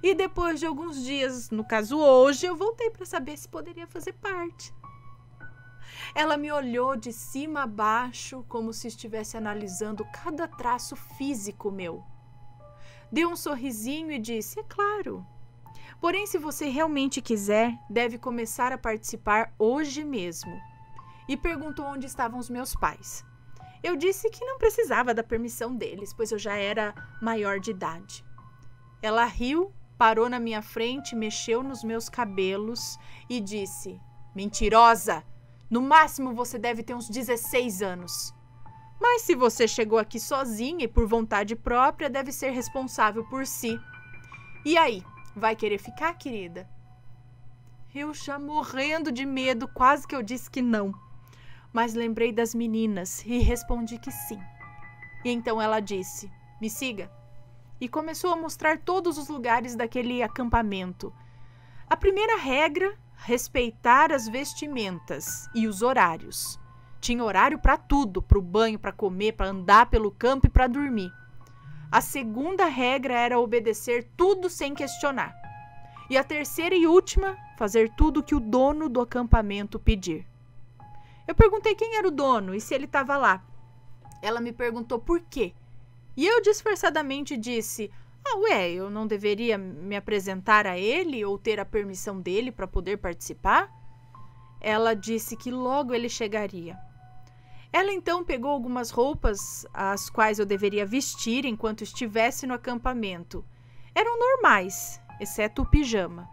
E depois de alguns dias, no caso hoje, eu voltei para saber se poderia fazer parte. Ela me olhou de cima a baixo, como se estivesse analisando cada traço físico meu. Deu um sorrisinho e disse: é claro. Porém, se você realmente quiser, deve começar a participar hoje mesmo. E perguntou onde estavam os meus pais. Eu disse que não precisava da permissão deles, pois eu já era maior de idade. Ela riu, parou na minha frente, mexeu nos meus cabelos e disse: mentirosa! No máximo você deve ter uns 16 anos. Mas se você chegou aqui sozinha e por vontade própria, deve ser responsável por si. E aí? Vai querer ficar, querida? Eu já morrendo de medo, quase que eu disse que não. Mas lembrei das meninas e respondi que sim. E então ela disse: me siga. E começou a mostrar todos os lugares daquele acampamento. A primeira regra: respeitar as vestimentas e os horários. Tinha horário para tudo, para o banho, para comer, para andar pelo campo e para dormir. A segunda regra era obedecer tudo sem questionar. E a terceira e última, fazer tudo que o dono do acampamento pedir. Eu perguntei quem era o dono e se ele estava lá. Ela me perguntou por quê. E eu disfarçadamente disse: eu não deveria me apresentar a ele ou ter a permissão dele para poder participar? Ela disse que logo ele chegaria. Ela então pegou algumas roupas, as quais eu deveria vestir enquanto estivesse no acampamento. Eram normais, exceto o pijama.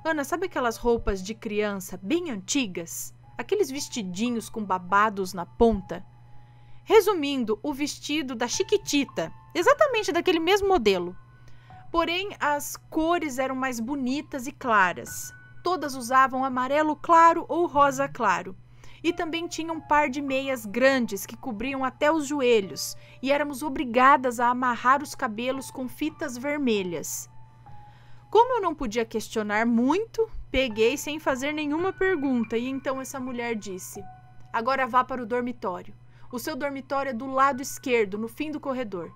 Ana, sabe aquelas roupas de criança bem antigas? Aqueles vestidinhos com babados na ponta? Resumindo, o vestido da Chiquitita, exatamente daquele mesmo modelo. Porém, as cores eram mais bonitas e claras. Todas usavam amarelo claro ou rosa claro. E também tinha um par de meias grandes que cobriam até os joelhos, e éramos obrigadas a amarrar os cabelos com fitas vermelhas. Como eu não podia questionar muito, peguei sem fazer nenhuma pergunta, e então essa mulher disse: agora vá para o dormitório. O seu dormitório é do lado esquerdo, no fim do corredor.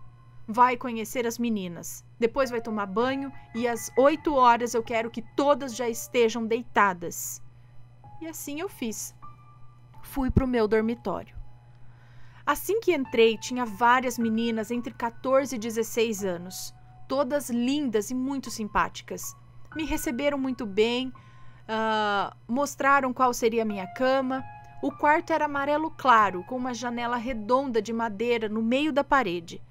Vai conhecer as meninas. Depois vai tomar banho e às 8 horas eu quero que todas já estejam deitadas. E assim eu fiz. Fui para o meu dormitório. Assim que entrei, tinha várias meninas entre 14 e 16 anos. Todas lindas e muito simpáticas. Me receberam muito bem, mostraram qual seria a minha cama. O quarto era amarelo claro, com uma janela redonda de madeira no meio da parede.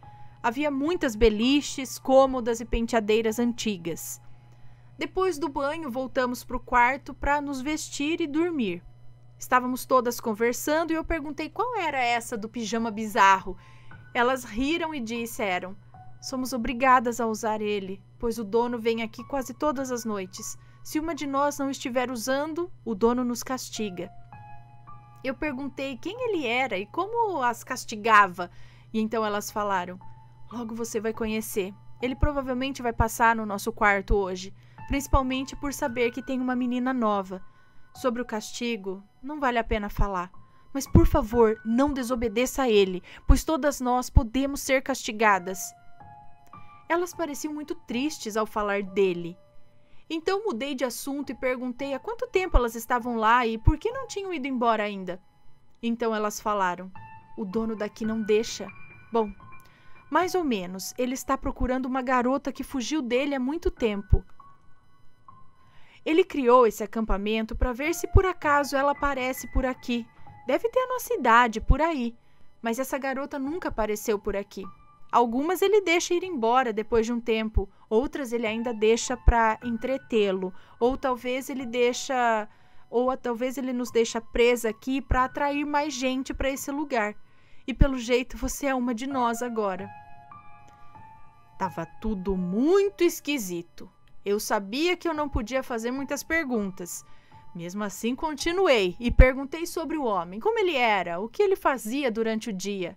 Havia muitas beliches, cômodas e penteadeiras antigas. Depois do banho, voltamos para o quarto para nos vestir e dormir. Estávamos todas conversando e eu perguntei qual era essa do pijama bizarro. Elas riram e disseram: somos obrigadas a usar ele, pois o dono vem aqui quase todas as noites. Se uma de nós não estiver usando, o dono nos castiga. Eu perguntei quem ele era e como as castigava. E então elas falaram: logo você vai conhecer. Ele provavelmente vai passar no nosso quarto hoje, principalmente por saber que tem uma menina nova. Sobre o castigo, não vale a pena falar. Mas, por favor, não desobedeça a ele, pois todas nós podemos ser castigadas. Elas pareciam muito tristes ao falar dele. Então mudei de assunto e perguntei há quanto tempo elas estavam lá e por que não tinham ido embora ainda. Então elas falaram: o dono daqui não deixa. Bom, mais ou menos, ele está procurando uma garota que fugiu dele há muito tempo. Ele criou esse acampamento para ver se por acaso ela aparece por aqui. Deve ter a nossa idade, por aí. Mas essa garota nunca apareceu por aqui. Algumas ele deixa ir embora depois de um tempo. Outras ele ainda deixa para entretê-lo. Ou talvez ele nos deixa presa aqui para atrair mais gente para esse lugar. E pelo jeito você é uma de nós agora. Tava tudo muito esquisito. Eu sabia que eu não podia fazer muitas perguntas. Mesmo assim, continuei e perguntei sobre o homem, como ele era, o que ele fazia durante o dia.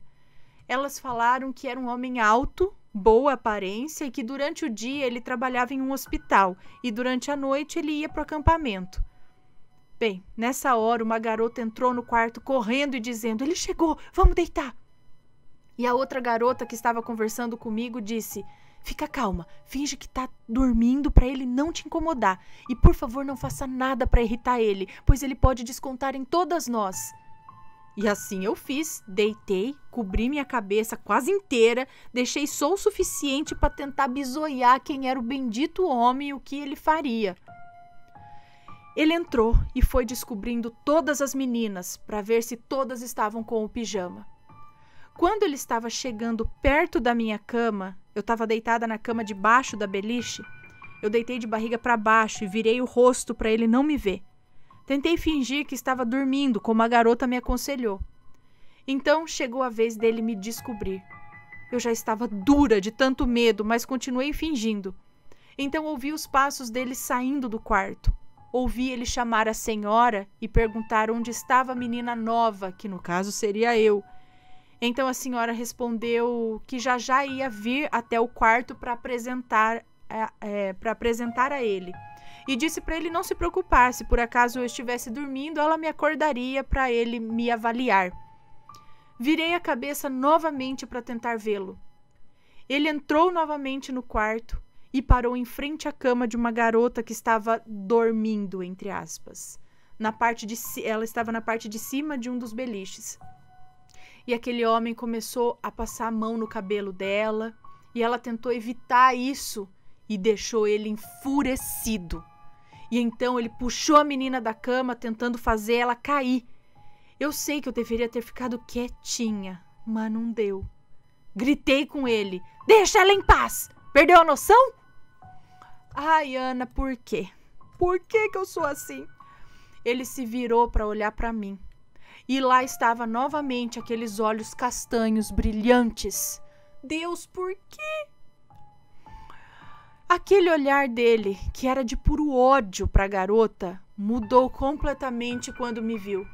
Elas falaram que era um homem alto, boa aparência e que durante o dia ele trabalhava em um hospital e durante a noite ele ia para o acampamento. Bem, nessa hora uma garota entrou no quarto correndo e dizendo: ele chegou, vamos deitar. E a outra garota que estava conversando comigo disse: fica calma, finge que tá dormindo para ele não te incomodar. E por favor não faça nada para irritar ele, pois ele pode descontar em todas nós. E assim eu fiz, deitei, cobri minha cabeça quase inteira, deixei só o suficiente para tentar bisoiar quem era o bendito homem e o que ele faria. Ele entrou e foi descobrindo todas as meninas para ver se todas estavam com o pijama. Quando ele estava chegando perto da minha cama, eu estava deitada na cama debaixo da beliche, eu deitei de barriga para baixo e virei o rosto para ele não me ver. Tentei fingir que estava dormindo, como a garota me aconselhou. Então chegou a vez dele me descobrir. Eu já estava dura de tanto medo, mas continuei fingindo. Então ouvi os passos dele saindo do quarto. Ouvi ele chamar a senhora e perguntar onde estava a menina nova, que no caso seria eu. Então a senhora respondeu que já ia vir até o quarto para apresentar a ele. E disse para ele não se preocupar, se por acaso eu estivesse dormindo, ela me acordaria para ele me avaliar. Virei a cabeça novamente para tentar vê-lo. Ele entrou novamente no quarto e parou em frente à cama de uma garota que estava dormindo, entre aspas. Ela estava na parte de cima de um dos beliches. E aquele homem começou a passar a mão no cabelo dela e ela tentou evitar isso e deixou ele enfurecido. E então ele puxou a menina da cama, tentando fazer ela cair. Eu sei que eu deveria ter ficado quietinha, mas não deu. Gritei com ele: deixa ela em paz! Perdeu a noção? Ai, Ana, por quê? Por que que eu sou assim? Ele se virou para olhar para mim. E lá estava novamente aqueles olhos castanhos brilhantes. Deus, por quê? Aquele olhar dele, que era de puro ódio para a garota, mudou completamente quando me viu.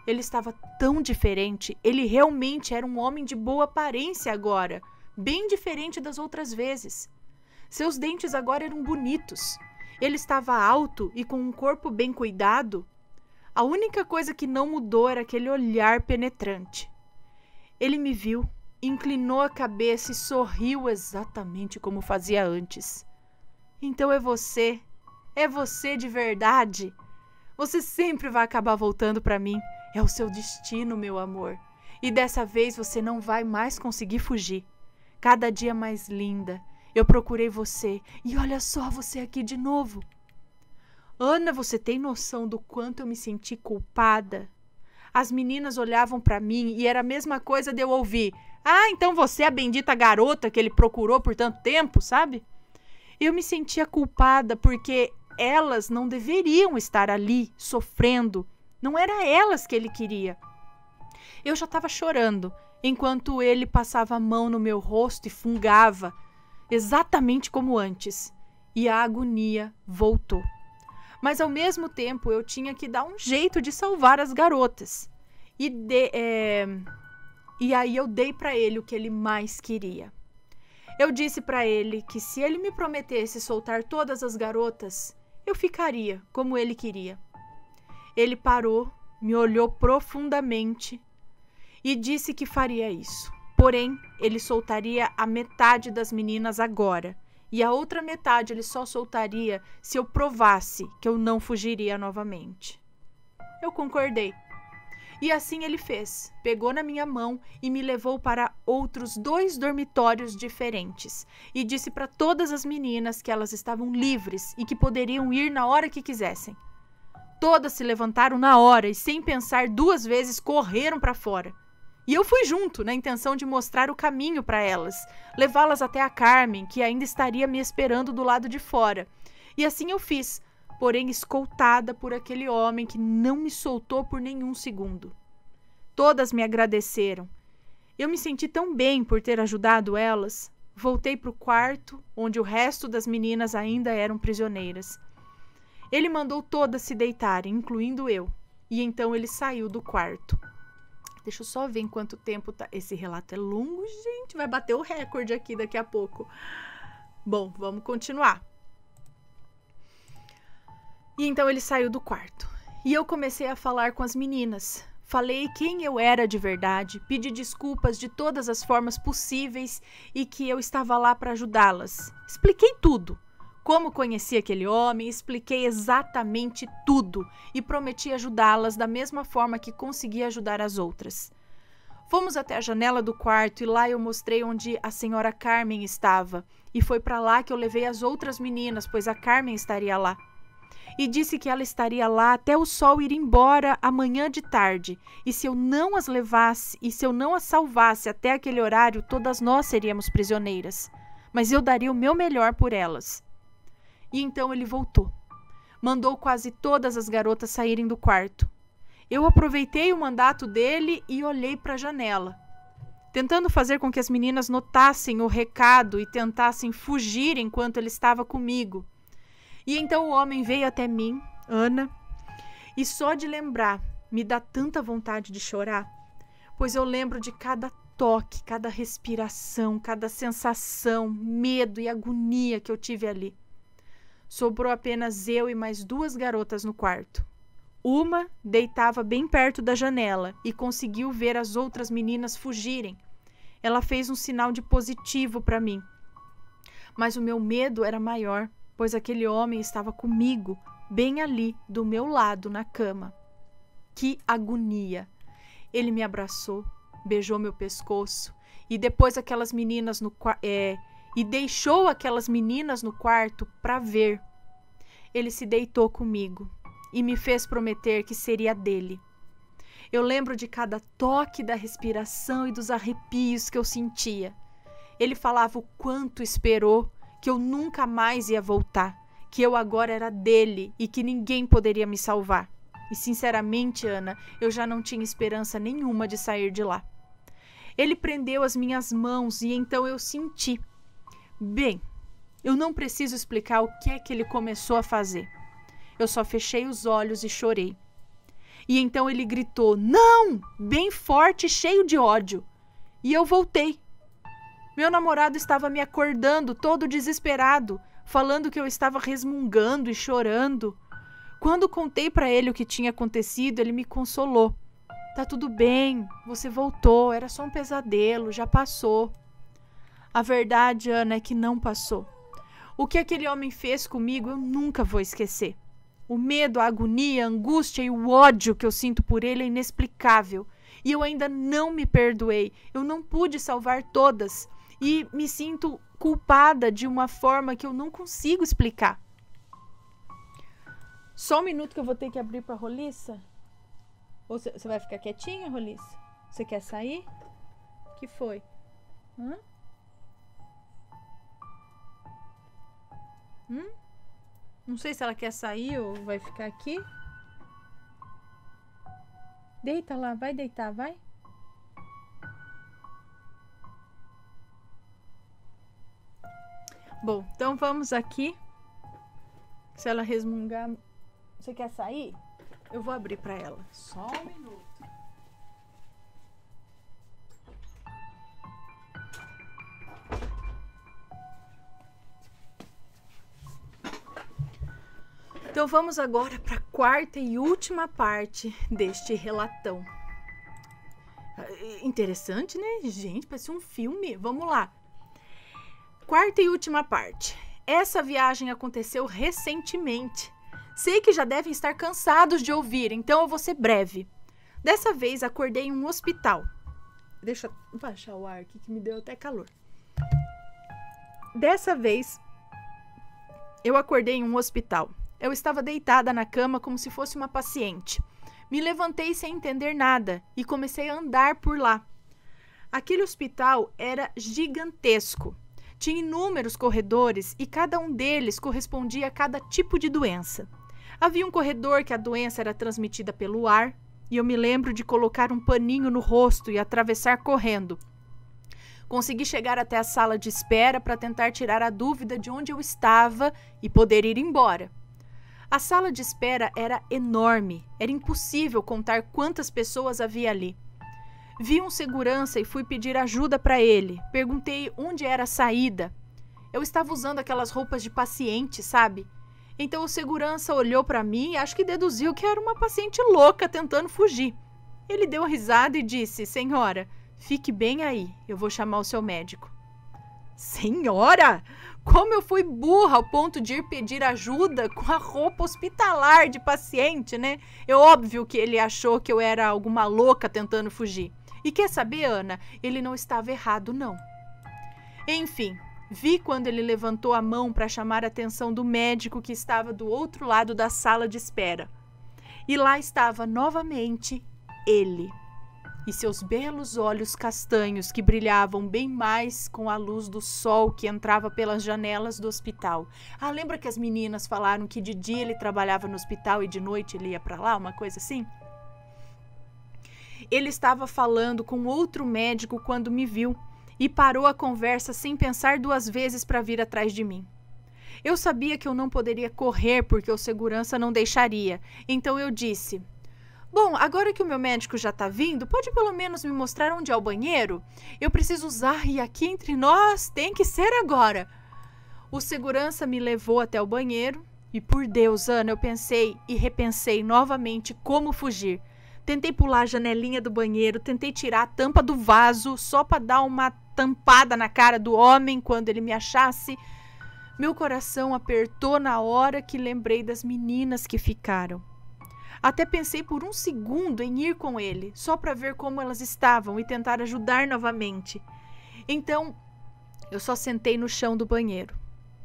Ele estava tão diferente, ele realmente era um homem de boa aparência agora, bem diferente das outras vezes. Seus dentes agora eram bonitos. Ele estava alto e com um corpo bem cuidado. A única coisa que não mudou era aquele olhar penetrante. Ele me viu, inclinou a cabeça e sorriu exatamente como fazia antes. Então é você de verdade. Você sempre vai acabar voltando para mim. É o seu destino, meu amor. E dessa vez você não vai mais conseguir fugir. Cada dia mais linda. Eu procurei você e olha só você aqui de novo. Ana, você tem noção do quanto eu me senti culpada? As meninas olhavam para mim e era a mesma coisa de eu ouvir: ah, então você é a bendita garota que ele procurou por tanto tempo, sabe? Eu me sentia culpada porque elas não deveriam estar ali sofrendo. Não era elas que ele queria. Eu já estava chorando enquanto ele passava a mão no meu rosto e fungava, exatamente como antes. E a agonia voltou. Mas ao mesmo tempo eu tinha que dar um jeito de salvar as garotas. E aí eu dei para ele o que ele mais queria. Eu disse para ele que se ele me prometesse soltar todas as garotas, eu ficaria como ele queria. Ele parou, me olhou profundamente e disse que faria isso. Porém, ele soltaria a metade das meninas agora. E a outra metade ele só soltaria se eu provasse que eu não fugiria novamente. Eu concordei. E assim ele fez. Pegou na minha mão e me levou para outros 2 dormitórios diferentes. E disse para todas as meninas que elas estavam livres e que poderiam ir na hora que quisessem. Todas se levantaram na hora e, sem pensar 2 vezes, correram para fora. E eu fui junto, na intenção de mostrar o caminho para elas, levá-las até a Carmen, que ainda estaria me esperando do lado de fora. E assim eu fiz, porém escoltada por aquele homem que não me soltou por nenhum segundo. Todas me agradeceram. Eu me senti tão bem por ter ajudado elas. Voltei para o quarto, onde o resto das meninas ainda eram prisioneiras. Ele mandou todas se deitarem, incluindo eu, e então ele saiu do quarto. Deixa eu só ver em quanto tempo tá. Esse relato é longo, gente. Vai bater o recorde aqui daqui a pouco. Bom, vamos continuar. E então ele saiu do quarto. E eu comecei a falar com as meninas. Falei quem eu era de verdade, pedi desculpas de todas as formas possíveis e que eu estava lá para ajudá-las. Expliquei tudo. Como conheci aquele homem, expliquei exatamente tudo e prometi ajudá-las da mesma forma que consegui ajudar as outras. Fomos até a janela do quarto e lá eu mostrei onde a senhora Carmen estava. E foi para lá que eu levei as outras meninas, pois a Carmen estaria lá. E disse que ela estaria lá até o sol ir embora amanhã de tarde. E se eu não as levasse e se eu não as salvasse até aquele horário, todas nós seríamos prisioneiras. Mas eu daria o meu melhor por elas. E então ele voltou. Mandou quase todas as garotas saírem do quarto. Eu aproveitei o mandato dele e olhei para a janela, tentando fazer com que as meninas notassem o recado e tentassem fugir enquanto ele estava comigo. E então o homem veio até mim, Ana, e só de lembrar me dá tanta vontade de chorar, pois eu lembro de cada toque, cada respiração, cada sensação, medo e agonia que eu tive ali. Sobrou apenas eu e mais 2 garotas no quarto. Uma deitava bem perto da janela e conseguiu ver as outras meninas fugirem. Ela fez um sinal de positivo para mim. Mas o meu medo era maior, pois aquele homem estava comigo, bem ali, do meu lado, na cama. Que agonia! Ele me abraçou, beijou meu pescoço e depois aquelas meninas e deixou aquelas meninas no quarto para ver. Ele se deitou comigo e me fez prometer que seria dele. Eu lembro de cada toque da respiração e dos arrepios que eu sentia. Ele falava o quanto esperou, que eu nunca mais ia voltar, que eu agora era dele e que ninguém poderia me salvar. E sinceramente, Ana, eu já não tinha esperança nenhuma de sair de lá. Ele prendeu as minhas mãos e então eu senti. Bem, eu não preciso explicar o que é que ele começou a fazer. Eu só fechei os olhos e chorei. E então ele gritou, não! Bem forte, cheio de ódio. E eu voltei. Meu namorado estava me acordando, todo desesperado, falando que eu estava resmungando e chorando. Quando contei para ele o que tinha acontecido, ele me consolou. Tá tudo bem, você voltou, era só um pesadelo, já passou. A verdade, Ana, é que não passou. O que aquele homem fez comigo eu nunca vou esquecer. O medo, a agonia, a angústia e o ódio que eu sinto por ele é inexplicável. E eu ainda não me perdoei. Eu não pude salvar todas. E me sinto culpada de uma forma que eu não consigo explicar. Só um minuto que eu vou ter que abrir para a Roliça. Ou você vai ficar quietinha, Roliça? Você quer sair? O que foi? Não sei se ela quer sair ou vai ficar aqui. Deita lá, vai deitar, vai. Bom, então vamos aqui. Se ela resmungar... Você quer sair? Eu vou abrir para ela. Só um minuto. Então vamos agora para a quarta e última parte deste relatão. Interessante, né, gente? Parece um filme. Vamos lá. Quarta e última parte. Essa viagem aconteceu recentemente. Sei que já devem estar cansados de ouvir, então eu vou ser breve. Dessa vez acordei em um hospital. Deixa eu baixar o ar aqui que me deu até calor. Dessa vez eu acordei em um hospital. Eu estava deitada na cama como se fosse uma paciente. Me levantei sem entender nada e comecei a andar por lá. Aquele hospital era gigantesco. Tinha inúmeros corredores e cada um deles correspondia a cada tipo de doença. Havia um corredor que a doença era transmitida pelo ar e eu me lembro de colocar um paninho no rosto e atravessar correndo. Consegui chegar até a sala de espera para tentar tirar a dúvida de onde eu estava e poder ir embora. A sala de espera era enorme, era impossível contar quantas pessoas havia ali. Vi um segurança e fui pedir ajuda para ele. Perguntei onde era a saída. Eu estava usando aquelas roupas de paciente, sabe? Então o segurança olhou para mim e acho que deduziu que era uma paciente louca tentando fugir. Ele deu uma risada e disse, senhora, fique bem aí, eu vou chamar o seu médico. Senhora, como eu fui burra ao ponto de ir pedir ajuda com a roupa hospitalar de paciente, né? É óbvio que ele achou que eu era alguma louca tentando fugir. E quer saber, Ana? Ele não estava errado, não. Enfim, vi quando ele levantou a mão para chamar a atenção do médico que estava do outro lado da sala de espera. E lá estava novamente ele. E seus belos olhos castanhos que brilhavam bem mais com a luz do sol que entrava pelas janelas do hospital. Ah, lembra que as meninas falaram que de dia ele trabalhava no hospital e de noite ele ia para lá, uma coisa assim? Ele estava falando com outro médico quando me viu e parou a conversa sem pensar duas vezes para vir atrás de mim. Eu sabia que eu não poderia correr porque o segurança não deixaria, então eu disse... Bom, agora que o meu médico já tá vindo, pode pelo menos me mostrar onde é o banheiro? Eu preciso usar e aqui entre nós tem que ser agora. O segurança me levou até o banheiro e por Deus, Ana, eu pensei e repensei novamente como fugir. Tentei pular a janelinha do banheiro, tentei tirar a tampa do vaso só para dar uma tampada na cara do homem quando ele me achasse. Meu coração apertou na hora que lembrei das meninas que ficaram. Até pensei por um segundo em ir com ele, só para ver como elas estavam e tentar ajudar novamente. Então, eu só sentei no chão do banheiro,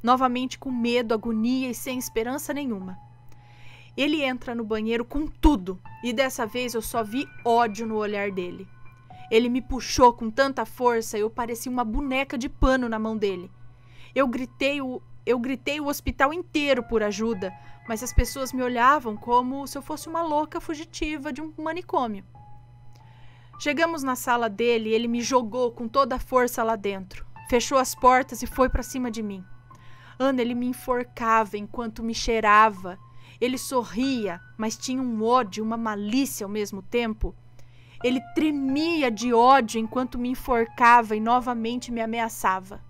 novamente com medo, agonia e sem esperança nenhuma. Ele entra no banheiro com tudo e dessa vez eu só vi ódio no olhar dele. Ele me puxou com tanta força, eu parecia uma boneca de pano na mão dele. Eu gritei o eu gritei o hospital inteiro por ajuda, mas as pessoas me olhavam como se eu fosse uma louca fugitiva de um manicômio. Chegamos na sala dele e ele me jogou com toda a força lá dentro. Fechou as portas e foi para cima de mim. Ana, ele me enforcava enquanto me cheirava. Ele sorria, mas tinha um ódio, uma malícia ao mesmo tempo. Ele tremia de ódio enquanto me enforcava e novamente me ameaçava.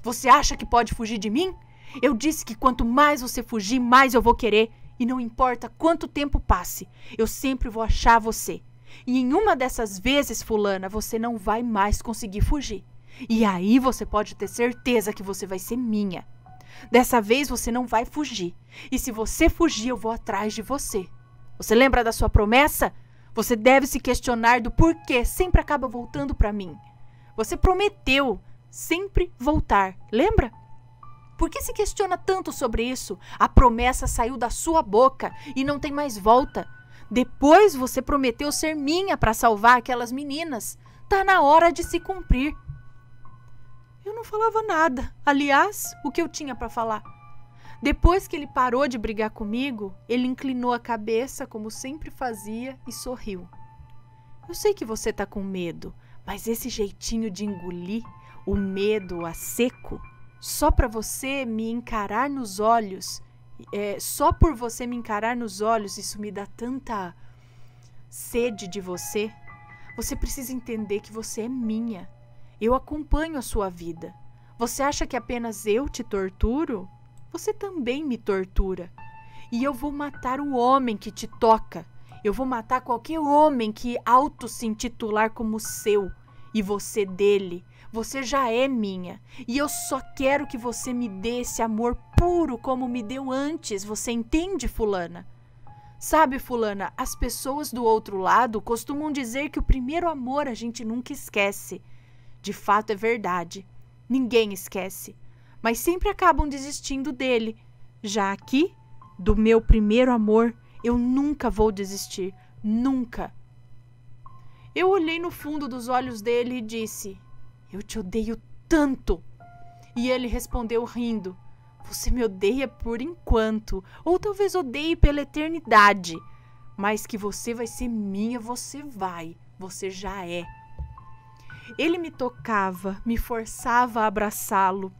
Você acha que pode fugir de mim? Eu disse que quanto mais você fugir, mais eu vou querer. E não importa quanto tempo passe, eu sempre vou achar você. E em uma dessas vezes, fulana, você não vai mais conseguir fugir. E aí você pode ter certeza que você vai ser minha. Dessa vez você não vai fugir. E se você fugir, eu vou atrás de você. Você lembra da sua promessa? Você deve se questionar do porquê sempre acaba voltando para mim. Você prometeu sempre voltar, lembra? Por que se questiona tanto sobre isso? A promessa saiu da sua boca e não tem mais volta. Depois você prometeu ser minha para salvar aquelas meninas. Tá na hora de se cumprir. Eu não falava nada. Aliás, o que eu tinha para falar? Depois que ele parou de brigar comigo, ele inclinou a cabeça como sempre fazia e sorriu. Eu sei que você tá com medo, mas esse jeitinho de engolir o medo a seco, só para você me encarar nos olhos, só por você me encarar nos olhos, isso me dá tanta sede de você. Você precisa entender que você é minha. Eu acompanho a sua vida. Você acha que apenas eu te torturo? Você também me tortura. E eu vou matar o homem que te toca. Eu vou matar qualquer homem que se intitular como seu. E você dele. Você já é minha. E eu só quero que você me dê esse amor puro como me deu antes. Você entende, fulana? Sabe, fulana, as pessoas do outro lado costumam dizer que o primeiro amor a gente nunca esquece. De fato, é verdade. Ninguém esquece. Mas sempre acabam desistindo dele. Já aqui, do meu primeiro amor, eu nunca vou desistir. Nunca. Eu olhei no fundo dos olhos dele e disse: eu te odeio tanto. E ele respondeu rindo: você me odeia por enquanto, ou talvez odeie pela eternidade. Mas que você vai ser minha, você vai. Você já é. Ele me tocava, me forçava a abraçá-lo.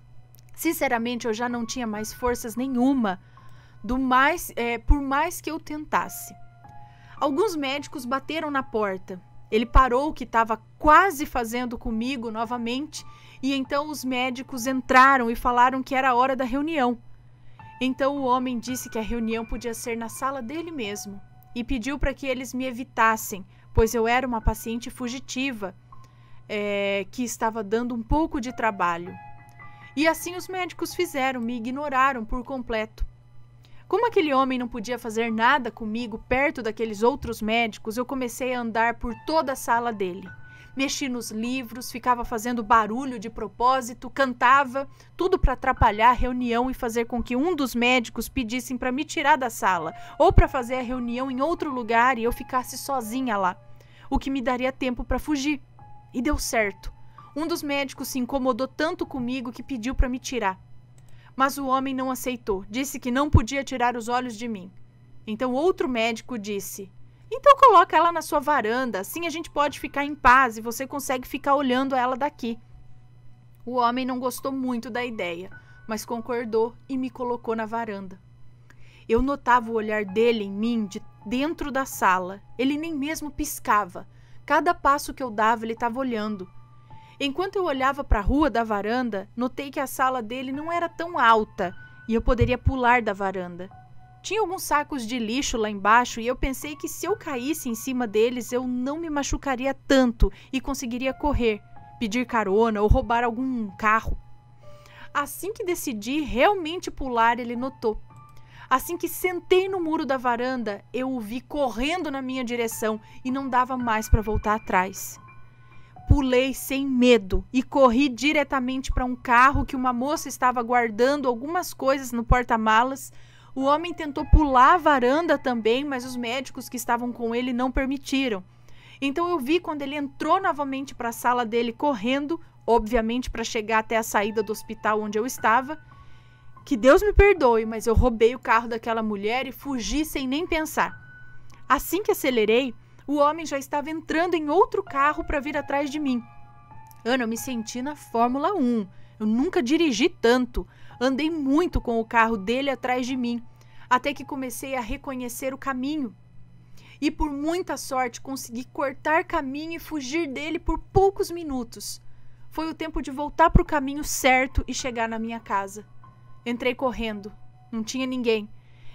Sinceramente, eu já não tinha mais forças nenhuma, por mais que eu tentasse. Alguns médicos bateram na porta. Ele parou o que estava quase fazendo comigo novamente, e então os médicos entraram e falaram que era a hora da reunião. Então o homem disse que a reunião podia ser na sala dele mesmo, e pediu para que eles me evitassem, pois eu era uma paciente fugitiva, que estava dando um pouco de trabalho. E assim os médicos fizeram, me ignoraram por completo. Como aquele homem não podia fazer nada comigo perto daqueles outros médicos, eu comecei a andar por toda a sala dele. Mexi nos livros, ficava fazendo barulho de propósito, cantava, tudo para atrapalhar a reunião e fazer com que um dos médicos pedissem para me tirar da sala, ou para fazer a reunião em outro lugar e eu ficasse sozinha lá, o que me daria tempo para fugir. E deu certo. Um dos médicos se incomodou tanto comigo que pediu para me tirar. Mas o homem não aceitou, disse que não podia tirar os olhos de mim. Então outro médico disse: então coloca ela na sua varanda, assim a gente pode ficar em paz e você consegue ficar olhando ela daqui. O homem não gostou muito da ideia, mas concordou e me colocou na varanda. Eu notava o olhar dele em mim de dentro da sala. Ele nem mesmo piscava. Cada passo que eu dava, ele estava olhando. Enquanto eu olhava para a rua da varanda, notei que a sala dele não era tão alta e eu poderia pular da varanda. Tinha alguns sacos de lixo lá embaixo e eu pensei que se eu caísse em cima deles, eu não me machucaria tanto e conseguiria correr, pedir carona ou roubar algum carro. Assim que decidi realmente pular, ele notou. Assim que sentei no muro da varanda, eu o vi correndo na minha direção e não dava mais para voltar atrás. Pulei sem medo e corri diretamente para um carro que uma moça estava guardando algumas coisas no porta-malas. O homem tentou pular a varanda também, mas os médicos que estavam com ele não permitiram. Então eu vi quando ele entrou novamente para a sala dele correndo, obviamente para chegar até a saída do hospital onde eu estava. Que Deus me perdoe, mas eu roubei o carro daquela mulher e fugi sem nem pensar. Assim que acelerei, o homem já estava entrando em outro carro para vir atrás de mim. Ana, eu me senti na Fórmula 1. Eu nunca dirigi tanto. Andei muito com o carro dele atrás de mim, até que comecei a reconhecer o caminho. E por muita sorte consegui cortar caminho e fugir dele por poucos minutos. Foi o tempo de voltar para o caminho certo e chegar na minha casa. Entrei correndo. Não tinha ninguém.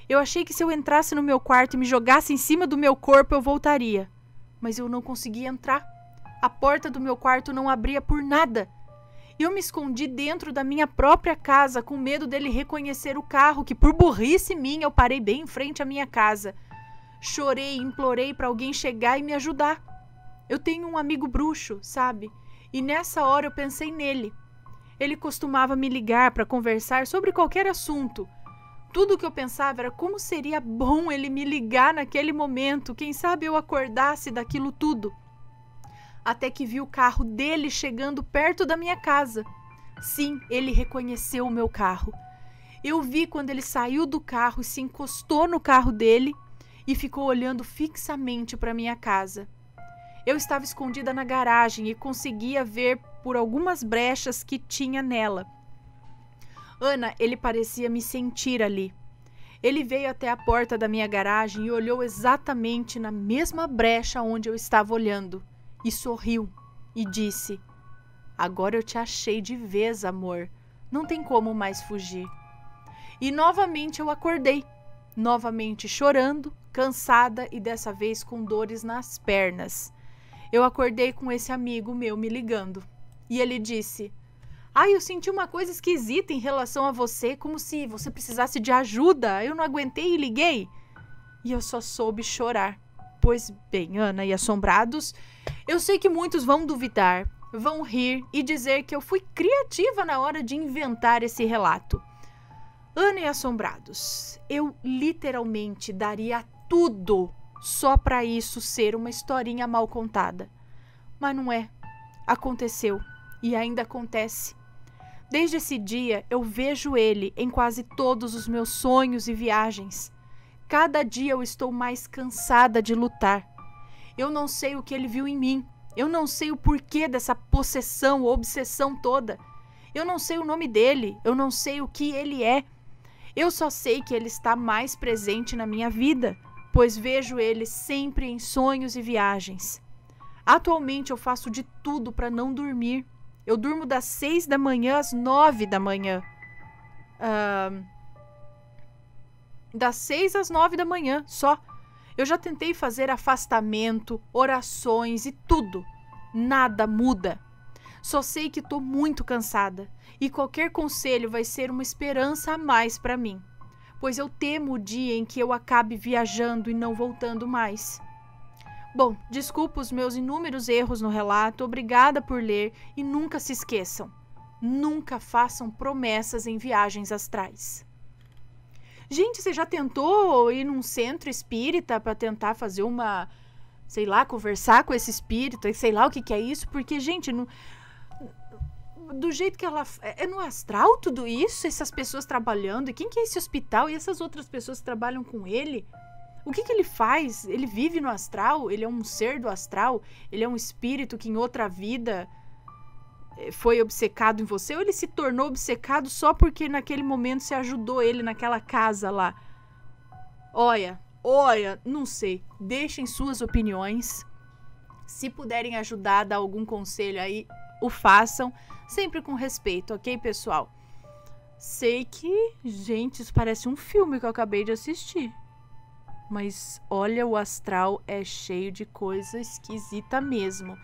Eu achei que se eu entrasse no meu quarto e me jogasse em cima do meu corpo, eu voltaria. Mas eu não conseguia entrar. A porta do meu quarto não abria por nada. Eu me escondi dentro da minha própria casa, com medo dele reconhecer o carro, que por burrice minha eu parei bem em frente à minha casa. Chorei e implorei para alguém chegar e me ajudar. Eu tenho um amigo bruxo, sabe? E nessa hora eu pensei nele. Ele costumava me ligar para conversar sobre qualquer assunto. Tudo o que eu pensava era como seria bom ele me ligar naquele momento. Quem sabe eu acordasse daquilo tudo. Até que vi o carro dele chegando perto da minha casa. Sim, ele reconheceu o meu carro. Eu vi quando ele saiu do carro e se encostou no carro dele e ficou olhando fixamente para minha casa. Eu estava escondida na garagem e conseguia ver por algumas brechas que tinha nela. Ana, ele parecia me sentir ali. Ele veio até a porta da minha garagem e olhou exatamente na mesma brecha onde eu estava olhando. E sorriu e disse: agora eu te achei de vez, amor. Não tem como mais fugir. E novamente eu acordei. Novamente chorando, cansada e dessa vez com dores nas pernas. Eu acordei com esse amigo meu me ligando. E ele disse: eu senti uma coisa esquisita em relação a você, como se você precisasse de ajuda. Eu não aguentei e liguei. E eu só soube chorar. Pois bem, Ana e Assombrados, eu sei que muitos vão duvidar, vão rir e dizer que eu fui criativa na hora de inventar esse relato. Ana e Assombrados, eu literalmente daria tudo só para isso ser uma historinha mal contada. Mas não é. Aconteceu e ainda acontece. Desde esse dia eu vejo ele em quase todos os meus sonhos e viagens. Cada dia eu estou mais cansada de lutar. Eu não sei o que ele viu em mim. Eu não sei o porquê dessa possessão ou obsessão toda. Eu não sei o nome dele. Eu não sei o que ele é. Eu só sei que ele está mais presente na minha vida, pois vejo ele sempre em sonhos e viagens. Atualmente eu faço de tudo para não dormir. Eu durmo das 6 da manhã às 9 da manhã. Das 6 às 9 da manhã, só. Eu já tentei fazer afastamento, orações e tudo. Nada muda. Só sei que estou muito cansada e qualquer conselho vai ser uma esperança a mais para mim, pois eu temo o dia em que eu acabe viajando e não voltando mais. Bom, desculpa os meus inúmeros erros no relato, obrigada por ler e nunca se esqueçam, nunca façam promessas em viagens astrais. Gente, você já tentou ir num centro espírita para tentar fazer uma, sei lá, conversar com esse espírito, sei lá o que é isso? Porque, gente, do jeito que ela... É no astral tudo isso? Essas pessoas trabalhando? E quem que é esse hospital? E essas outras pessoas que trabalham com ele? O que ele faz? Ele vive no astral? Ele é um ser do astral? Ele é um espírito que em outra vida foi obcecado em você? Ou ele se tornou obcecado só porque naquele momento você ajudou ele naquela casa lá? Olha, não sei. Deixem suas opiniões. Se puderem ajudar, dar algum conselho aí, o façam. Sempre com respeito, ok, pessoal? Sei que, gente, isso parece um filme que eu acabei de assistir. Mas, olha, o astral é cheio de coisa esquisita mesmo.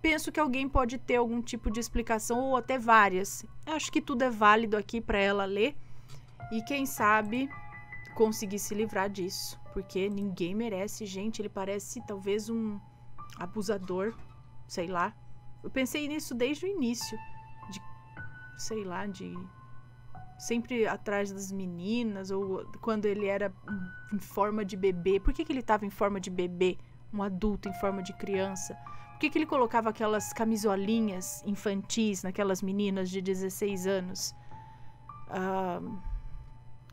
Penso que alguém pode ter algum tipo de explicação, ou até várias. Acho que tudo é válido aqui para ela ler. E quem sabe conseguir se livrar disso. Porque ninguém merece, gente. Ele parece talvez um abusador. Sei lá. Eu pensei nisso desde o início. Sei lá, sempre atrás das meninas. Ou quando ele era em forma de bebê. Por que ele estava em forma de bebê? Um adulto em forma de criança? Por que ele colocava aquelas camisolinhas infantis naquelas meninas de 16 anos?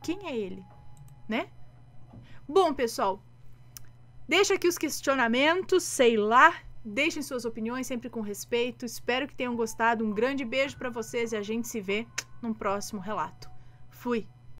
Quem é ele, né? Bom, pessoal, deixa aqui os questionamentos, sei lá. Deixem suas opiniões sempre com respeito. Espero que tenham gostado. Um grande beijo para vocês e a gente se vê num próximo relato. Fui!